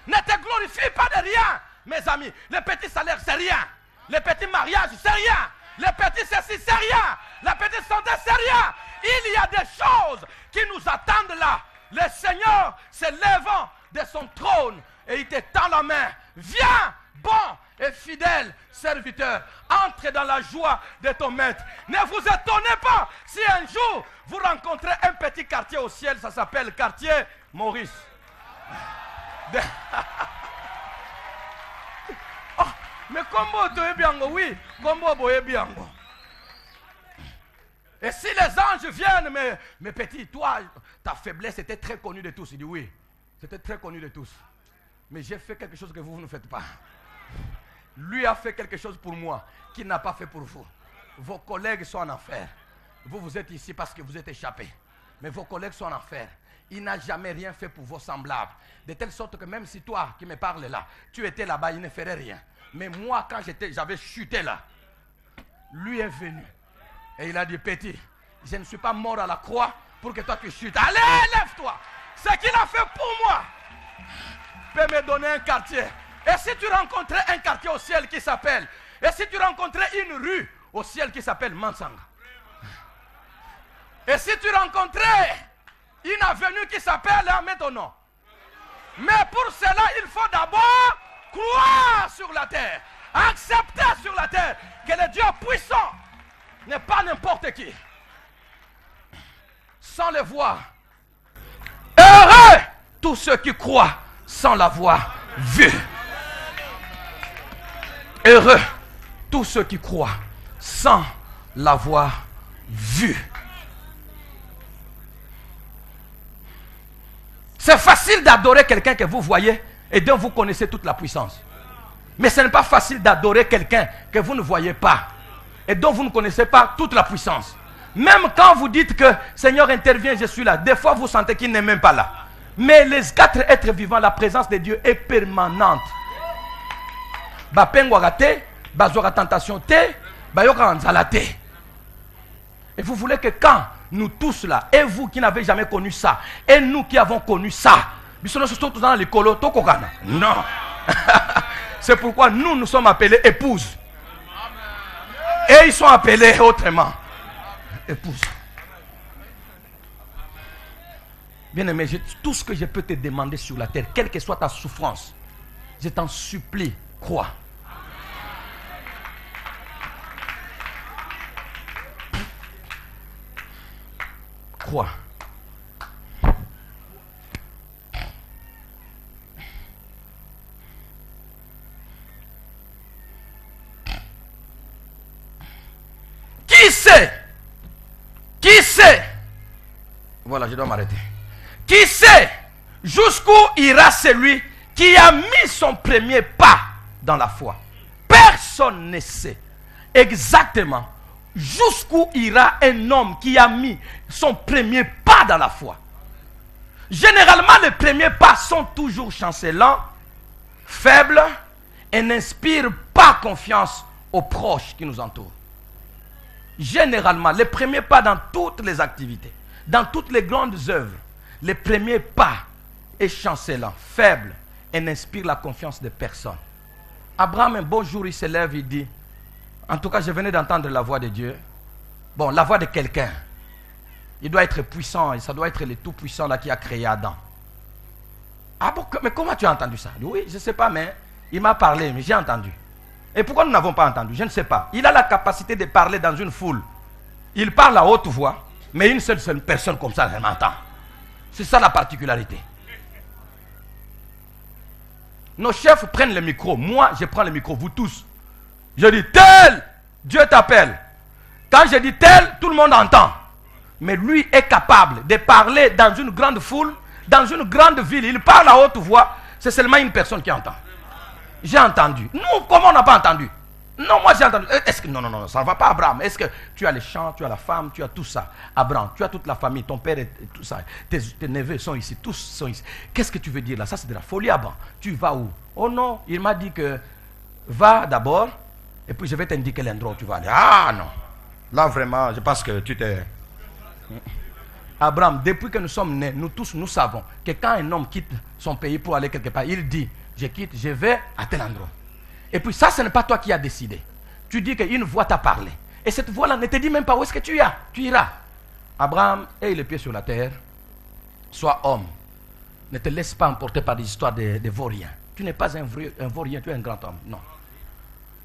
Ne te glorifie pas de rien. Mes amis, les petits salaires c'est rien. Les petits mariages c'est rien. Les petits ceci c'est rien. La petite santé c'est rien. Il y a des choses qui nous attendent là. Le Seigneur se levant de son trône et il te tend la main. Viens, bon et fidèle serviteur, entre dans la joie de ton maître. Ne vous étonnez pas si un jour vous rencontrez un petit quartier au ciel, ça s'appelle quartier Maurice. Oh, mais comment tu es bien, oui, comment tu es bien. Et si les anges viennent, mais petit, toi, ta faiblesse était très connue de tous. Il dit oui, c'était très connu de tous. Mais j'ai fait quelque chose que vous ne faites pas. Lui a fait quelque chose pour moi qu'il n'a pas fait pour vous. Vos collègues sont en enfer. Vous êtes ici parce que vous êtes échappés. Mais vos collègues sont en enfer. Il n'a jamais rien fait pour vos semblables. De telle sorte que même si toi qui me parles là, tu étais là-bas, il ne ferait rien. Mais moi, quand j'avais chuté là, lui est venu. Et il a dit, petit, je ne suis pas mort à la croix pour que toi tu chutes. Allez, lève-toi. Ce qu'il a fait pour moi peut me donner un quartier. Et si tu rencontrais un quartier au ciel qui s'appelle, et si tu rencontrais une rue au ciel qui s'appelle Mansanga, et si tu rencontrais une avenue qui s'appelle Métonon, mais pour cela il faut d'abord croire sur la terre, accepter sur la terre que le Dieu puissant n'est pas n'importe qui. Sans le voir, heureux tous ceux qui croient sans l'avoir vu. Heureux tous ceux qui croient sans l'avoir vu. C'est facile d'adorer quelqu'un que vous voyez et dont vous connaissez toute la puissance. Mais ce n'est pas facile d'adorer quelqu'un que vous ne voyez pas et dont vous ne connaissez pas toute la puissance. Même quand vous dites que Seigneur intervient, je suis là. Des fois, vous sentez qu'il n'est même pas là. Mais les 4 êtres vivants, la présence de Dieu est permanente. Bapengwagate, bazora tentation te, bayoka anzalate. Et vous voulez que quand nous tous là, et vous qui n'avez jamais connu ça, et nous qui avons connu ça, non. C'est pourquoi nous sommes appelés épouses. Et ils sont appelés autrement. Épouse. Bien-aimé, tout ce que je peux te demander sur la terre, quelle que soit ta souffrance, je t'en supplie, crois. Crois. Qui sait? Qui sait? Voilà, je dois m'arrêter. Qui sait jusqu'où ira celui qui a mis son premier pas dans la foi? Personne ne sait exactement jusqu'où ira un homme qui a mis son premier pas dans la foi. Généralement, les premiers pas sont toujours chancelants, faibles et n'inspirent pas confiance aux proches qui nous entourent. Généralement, les premiers pas dans toutes les activités, dans toutes les grandes œuvres, les premiers pas est chancelant, faible et n'inspire la confiance de personne. Abraham, un beau jour, il se lève, il dit, en tout cas, je venais d'entendre la voix de Dieu. Bon, la voix de quelqu'un. Il doit être puissant, et ça doit être le tout-puissant là qui a créé Adam. Ah bon, mais comment tu as entendu ça? Oui, je ne sais pas, mais il m'a parlé, mais j'ai entendu. Et pourquoi nous n'avons pas entendu? Je ne sais pas. Il a la capacité de parler dans une foule. Il parle à haute voix, mais une seule personne comme ça, elle m'entend. C'est ça la particularité. Nos chefs prennent le micro. Moi, je prends le micro, vous tous. Je dis tel, Dieu t'appelle. Quand je dis tel, tout le monde entend. Mais lui est capable de parler dans une grande foule, dans une grande ville. Il parle à haute voix. C'est seulement une personne qui entend. J'ai entendu. Nous, comment on n'a pas entendu? Non, moi j'ai entendu. Est-ce que non, ça ne va pas, Abraham. Est-ce que tu as les champs, tu as la femme, tu as tout ça? Abraham, tu as toute la famille, ton père et tout ça. Tes neveux sont ici, tous sont ici. Qu'est-ce que tu veux dire là? Ça c'est de la folie, Abraham. Tu vas où? Oh non, il m'a dit que va d'abord et puis je vais t'indiquer l'endroit où tu vas aller. Ah non. Là vraiment, je pense que tu t'es... Abraham, depuis que nous sommes nés, nous tous, nous savons que quand un homme quitte son pays pour aller quelque part, il dit, je quitte, je vais à tel endroit. Et puis ça, ce n'est pas toi qui as décidé. Tu dis qu'une voix t'a parlé. Et cette voix-là ne te dit même pas où est-ce que tu iras. Abraham, aie les pieds sur la terre, sois homme. Ne te laisse pas emporter par des histoires de vauriens. Tu n'es pas un vaurien, tu es un grand homme. Non.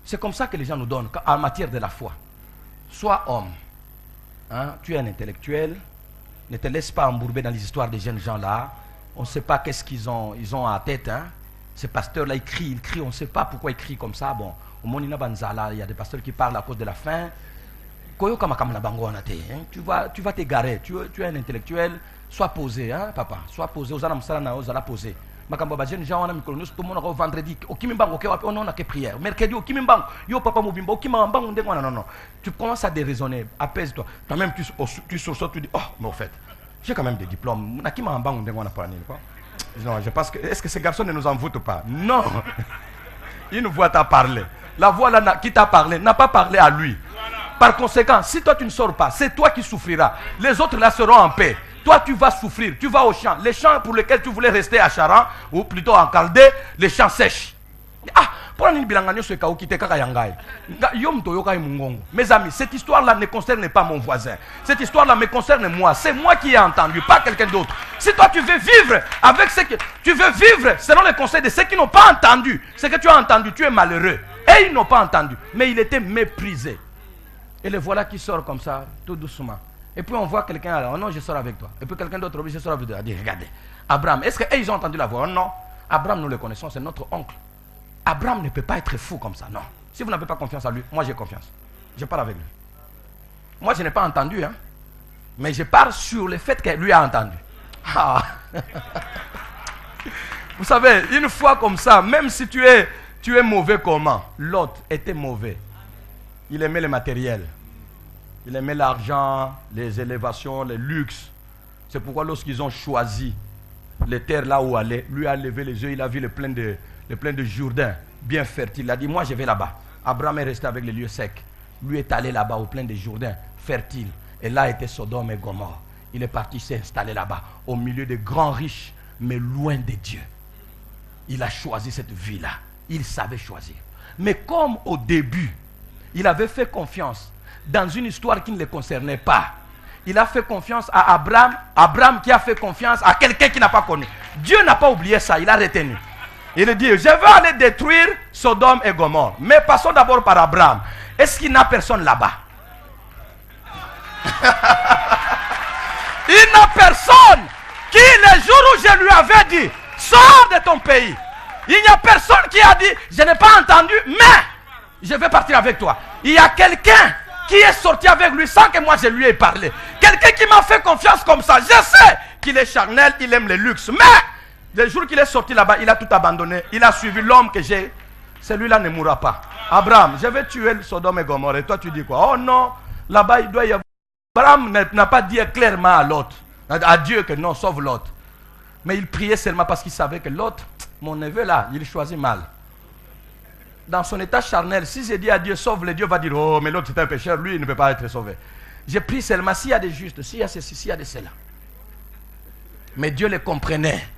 C'est comme ça que les gens nous donnent en matière de la foi. Sois homme. Hein? Tu es un intellectuel. Ne te laisse pas embourber dans les histoires des jeunes gens là. On ne sait pas qu'est-ce qu'ils ont à tête. Hein? Ces pasteurs-là, ils crient, on ne sait pas pourquoi ils crient comme ça. Bon, au Monina Banzala, il y a des pasteurs qui parlent à cause de la faim. Tu vas t'égarer, tu es un intellectuel, sois posé, hein, papa, sois posé, aux posé. Vendredi, on a que prière. Mercredi, non. Tu commences à déraisonner, apaise-toi. Toi-même, tu sursautes, tu dis, oh, mais au fait, j'ai quand même des diplômes. Non, je pense que, est-ce que ces garçons ne nous en foutent pas? Non. Une voix t'a parlé. La voix là qui t'a parlé n'a pas parlé à lui. Par conséquent, si toi tu ne sors pas, c'est toi qui souffriras. Les autres là seront en paix. Toi tu vas souffrir, tu vas au champ. Les champs pour lesquels tu voulais rester à Charan, ou plutôt en Chaldée, les champs sèchent. Ah, mes amis, cette histoire-là ne concerne pas mon voisin. Cette histoire-là me concerne moi. C'est moi qui ai entendu, pas quelqu'un d'autre. Si toi tu veux vivre avec ce que tu veux vivre selon les conseils de ceux qui n'ont pas entendu, ce que tu as entendu, tu es malheureux. Et ils n'ont pas entendu, mais il était méprisé. Et le voilà qui sort comme ça, tout doucement. Et puis on voit quelqu'un là, oh non, je sors avec toi. Et puis quelqu'un d'autre, je sors avec toi. Il dit, regardez, Abraham, est-ce qu'ils ont entendu la voix? Oh non, Abraham, nous le connaissons, c'est notre oncle. Abraham ne peut pas être fou comme ça, non. Si vous n'avez pas confiance en lui, moi j'ai confiance. Je parle avec lui. Moi je n'ai pas entendu, hein. Mais je parle sur le fait que lui a entendu. Ah. Vous savez, une fois comme ça, même si tu es mauvais comment, l'autre était mauvais. Il aimait le matériel. Il aimait l'argent, les élévations, les luxes. C'est pourquoi lorsqu'ils ont choisi les terres là où aller, lui a levé les yeux, il a vu les plaines de Jourdain, bien fertiles. Il a dit, moi je vais là-bas. Abraham est resté avec les lieux secs. Lui est allé là-bas aux plaines de Jourdain, fertiles. Et là était Sodome et Gomorrhe. Il est parti s'installer là-bas, au milieu de grands riches, mais loin de Dieu. Il a choisi cette vie-là. Il savait choisir. Mais comme au début, il avait fait confiance dans une histoire qui ne le concernait pas, il a fait confiance à Abraham, Abraham qui a fait confiance à quelqu'un qui n'a pas connu. Dieu n'a pas oublié ça, il a retenu. Il dit, je vais aller détruire Sodome et Gomorrhe. Mais passons d'abord par Abraham. Est-ce qu'il n'a personne là-bas? Il n'a personne qui, le jour où je lui avais dit, sors de ton pays, il n'y a personne qui a dit, je n'ai pas entendu, mais je vais partir avec toi. Il y a quelqu'un qui est sorti avec lui sans que moi je lui ai parlé. Quelqu'un qui m'a fait confiance comme ça. Je sais qu'il est charnel, il aime le luxe. Mais le jour qu'il est sorti là-bas, il a tout abandonné. Il a suivi l'homme que j'ai. Celui-là ne mourra pas. Abraham, je vais tuer Sodome et Gomorrhe. Et toi tu dis quoi? Oh non, là-bas il doit y avoir... Abraham n'a pas dit clairement à l'autre, à Dieu que non, sauve l'autre. Mais il priait seulement parce qu'il savait que l'autre, mon neveu là, il choisit mal. Dans son état charnel, si j'ai dit à Dieu sauve-le, Dieu va dire oh mais l'autre c'est un pécheur, lui il ne peut pas être sauvé. J'ai pris seulement s'il y a des justes, s'il y a ceci, s'il y a de cela. Mais Dieu les comprenait.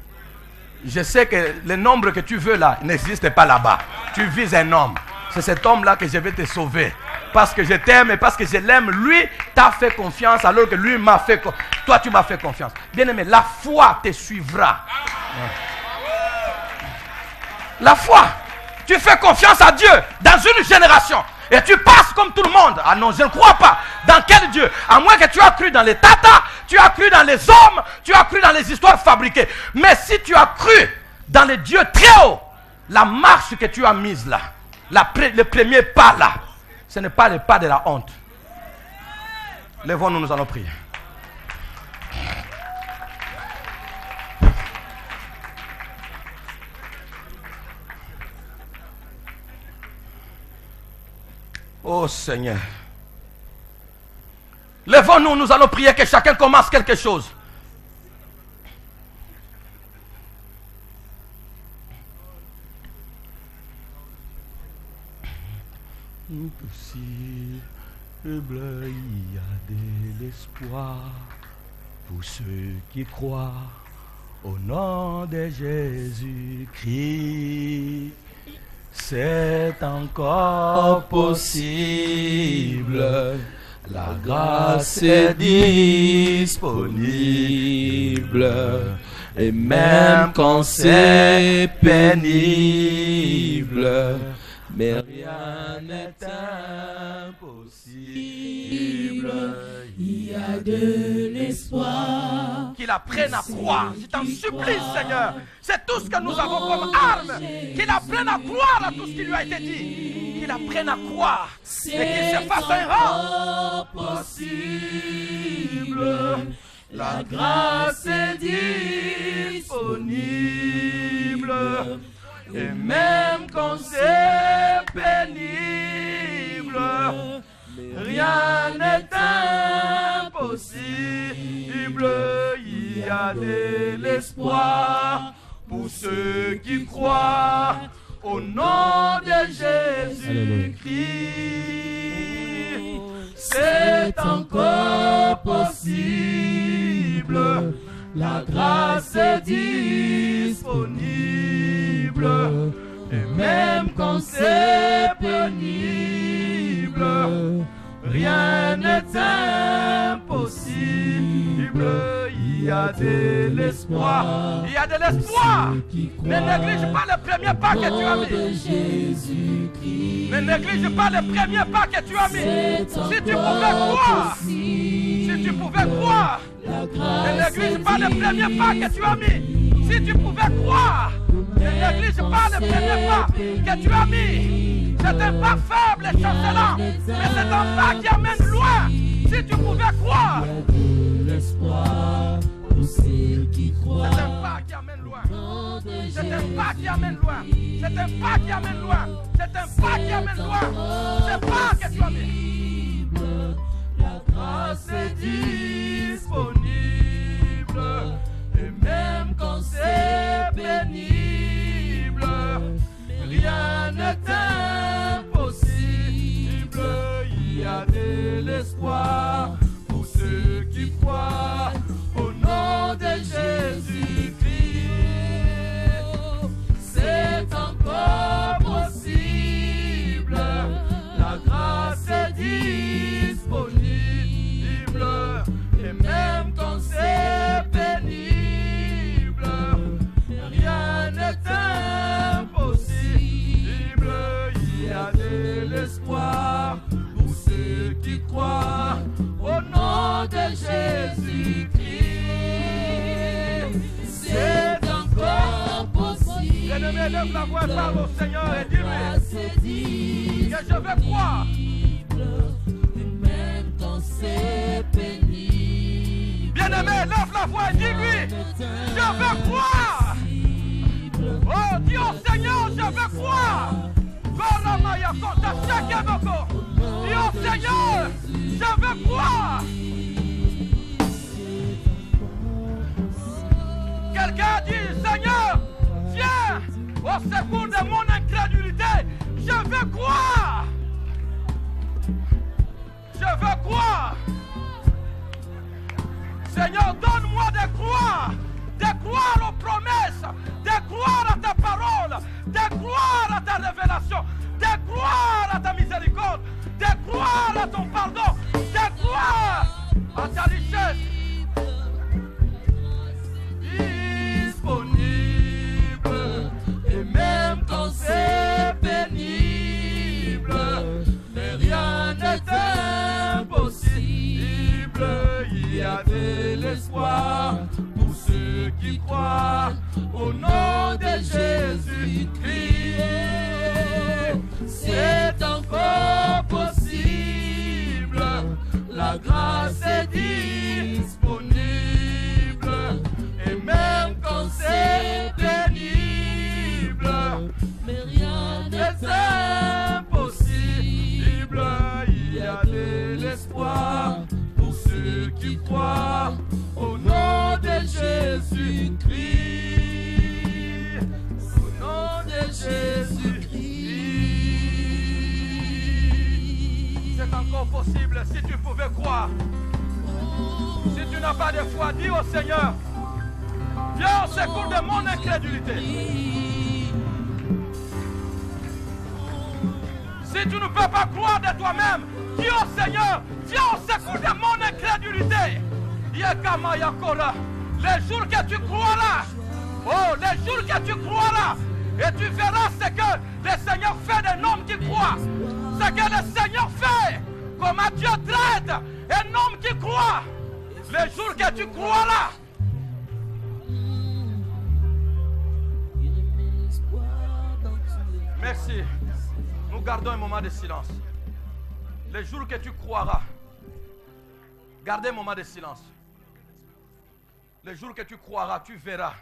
Je sais que le nombre que tu veux là n'existe pas là-bas. Tu vises un homme. C'est cet homme-là que je vais te sauver. Parce que je t'aime et parce que je l'aime. Lui t'a fait confiance alors que lui m'a fait confiance. Toi tu m'as fait confiance. Bien aimé, la foi te suivra. La foi. Tu fais confiance à Dieu dans une génération. Et tu passes comme tout le monde. Ah non, je ne crois pas. Dans quel Dieu? À moins que tu as cru dans les tatas, tu as cru dans les hommes, tu as cru dans les histoires fabriquées. Mais si tu as cru dans les dieux très hauts, la marche que tu as mise là, le premier pas là, ce n'est pas le pas de la honte. Lèvons-nous, nous allons prier. Oh Seigneur. Lèvons-nous, nous allons prier que chacun commence quelque chose. Impossible, il y a de l'espoir pour ceux qui croient au nom de Jésus-Christ. C'est encore possible, la grâce est disponible, et même quand c'est pénible, mais rien n'est impossible. Il y a de l'espoir. Qu'il apprenne à croire. Je t'en supplie, Seigneur. C'est tout ce que nous avons comme arme. Qu'il apprenne à croire à tout ce qui lui a été dit. Qu'il apprenne à croire. Et qu'il se fasse un rang possible. La grâce est disponible. Et même quand c'est pénible, rien n'est impossible. Il y a de l'espoir pour ceux qui croient au nom de Jésus-Christ. C'est encore possible. La grâce est disponible. Et même quand c'est pénible, rien n'est impossible. Il y a de l'espoir. Il y a de l'espoir. Ne néglige pas le premier pas que tu as mis. Ne néglige pas le premier pas que tu as mis. Si tu pouvais croire. Si tu pouvais croire. Ne néglige pas le premier pas que tu as mis. Si tu pouvais croire. Ne néglige pas le premier pas que tu as mis. C'est un pas faible et chancelant, mais c'est un pas qui amène loin. Si tu pouvais croire. C'est un pas qui amène loin. C'est un pas qui amène loin. C'est un pas qui amène loin. C'est un pas qui amène loin. C'est pas que tu as mis. grâce est disponible. Et même quand c'est pénible, rien n'est impossible. Il y a de l'espoir pour ceux qui croient au nom de Jésus-Christ. C'est encore possible. La grâce est disponible. Et même quand c'est pénible, rien n'est impossible. Il y a de l'espoir pour ceux qui croient au nom de Jésus-Christ. C'est encore possible. Bien-aimé, lève la voix, parle au Seigneur et dis-lui que je vais croire. Même quand c'est pénible. Bien-aimé, lève la voix et dis-lui, je veux croire. Oh, dis au Seigneur, je veux croire. Dis au Seigneur, je veux croire. Quelqu'un dit, Seigneur, viens au secours de mon incrédulité. Je veux croire. Je veux croire. Seigneur, donne-moi de croire aux promesses, de croire à ta parole, de croire à ta révélation, de croire à ta miséricorde, de croire à ton pardon, de croire à ta richesse. Disponible, et même quand c'est pénible, mais rien n'est impossible. Il y a de l'espoir pour ceux qui croient au nom de Jésus-Christ. C'est encore possible. La grâce est disponible. Et même quand c'est pénible, mais rien n'est impossible. Il y a de l'espoir pour ceux qui croient au nom de Jésus-Christ. Au nom de Jésus-Christ. C'est encore possible si tu pouvais croire. Si tu n'as pas de foi, dis au Seigneur, viens au secours de mon incrédulité. Si tu ne peux pas croire de toi-même, dis au Seigneur, viens au secours de mon incrédulité. Yakama Yakora, les jours que tu croiras, oh, les jours que tu croiras, et tu verras ce que le Seigneur fait d'un homme qui croit. Ce que le Seigneur fait, comment Dieu traite un homme qui croit. Les jours que tu croiras. Merci. Nous gardons un moment de silence. Les jours que tu croiras, gardez un moment de silence. Les jours que tu croiras, tu verras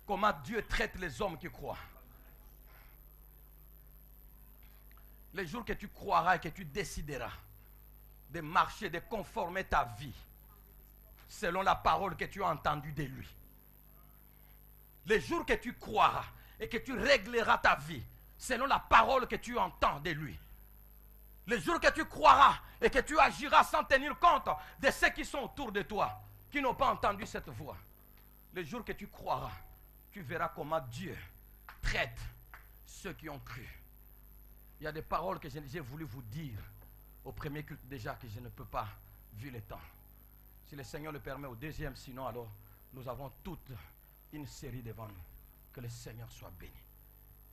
comment Dieu traite les hommes qui croient. Les jours que tu croiras et que tu décideras de marcher, de conformer ta vie selon la parole que tu as entendue de lui. Les jours que tu croiras et que tu régleras ta vie selon la parole que tu entends de lui. Les jours que tu croiras et que tu agiras sans tenir compte de ceux qui sont autour de toi, qui n'ont pas entendu cette voix. Les jours que tu croiras, tu verras comment Dieu traite ceux qui ont cru. Il y a des paroles que j'ai voulu vous dire au premier culte déjà que je ne peux pas, vu le temps. Si le Seigneur le permet au deuxième, sinon alors nous avons toute une série devant nous. Que le Seigneur soit béni.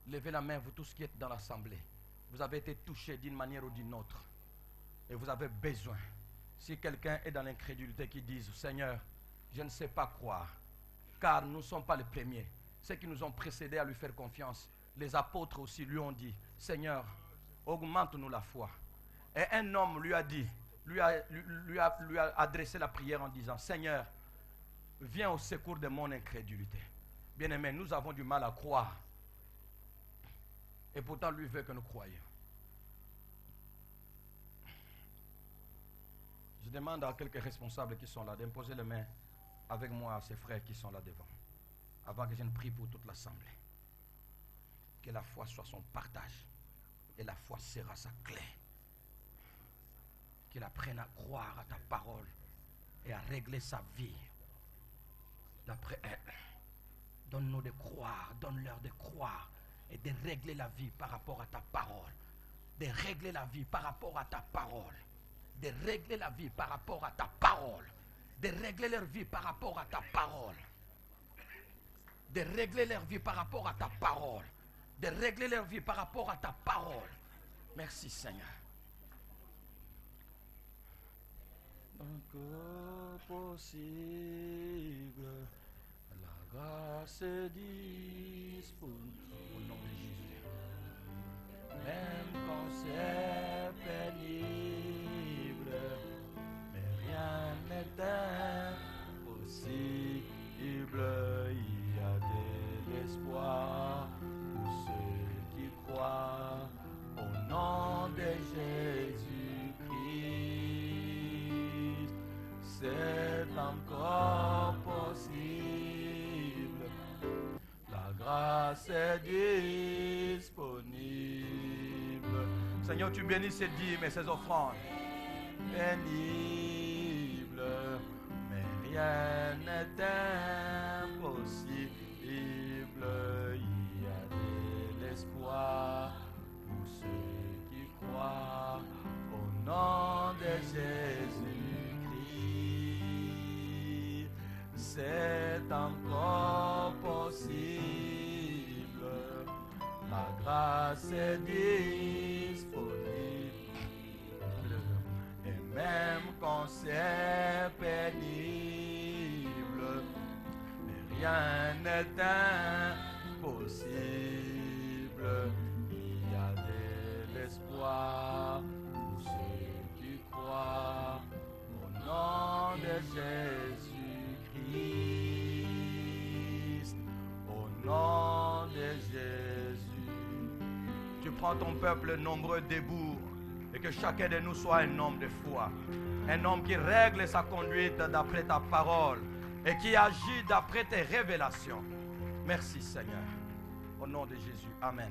Levez la main, vous tous qui êtes dans l'assemblée. Vous avez été touchés d'une manière ou d'une autre. Et vous avez besoin. Si quelqu'un est dans l'incrédulité qui dise, Seigneur, je ne sais pas croire. Car nous ne sommes pas les premiers. Ceux qui nous ont précédés à lui faire confiance. Les apôtres aussi lui ont dit, Seigneur, augmente-nous la foi. Et un homme lui a dit, lui a adressé la prière en disant, Seigneur, viens au secours de mon incrédulité. Bien-aimés, nous avons du mal à croire. Et pourtant, lui veut que nous croyions. Je demande à quelques responsables qui sont là d'imposer les mains avec moi à ces frères qui sont là devant, avant que je ne prie pour toute l'assemblée. Que la foi soit son partage et la foi sera sa clé. Qu'il apprenne à croire à ta parole et à régler sa vie d'après elle. Donne-nous de croire, donne-leur de croire et de régler la vie par rapport à ta parole. De régler la vie par rapport à ta parole. De régler la vie par rapport à ta parole. De régler leur vie par rapport à ta parole. De régler leur vie par rapport à ta parole. De régler leur vie par rapport à ta parole. Merci Seigneur. Encore possible, la grâce est disponible au nom de Jésus. Même quand c'est pénible, mais rien n'est impossible. Il y a de l'espoir pour ceux qui croient au nom de Jésus-Christ. C'est encore possible. La grâce est disponible. Seigneur, tu bénis ces dîmes et ces offrandes. Pénible, mais rien n'est impossible. Il y a de l'espoir pour ceux qui croient au nom de Jésus-Christ. C'est encore possible. La grâce est disponible. Et même quand c'est pénible, mais rien n'est impossible. Il y a de l'espoir pour ceux qui croient au nom de Jésus-Christ. Au nom de Jésus. Tu prends ton peuple nombreux debout et que chacun de nous soit un homme de foi. Un homme qui règle sa conduite d'après ta parole et qui agit d'après tes révélations. Merci Seigneur. Au nom de Jésus. Amen.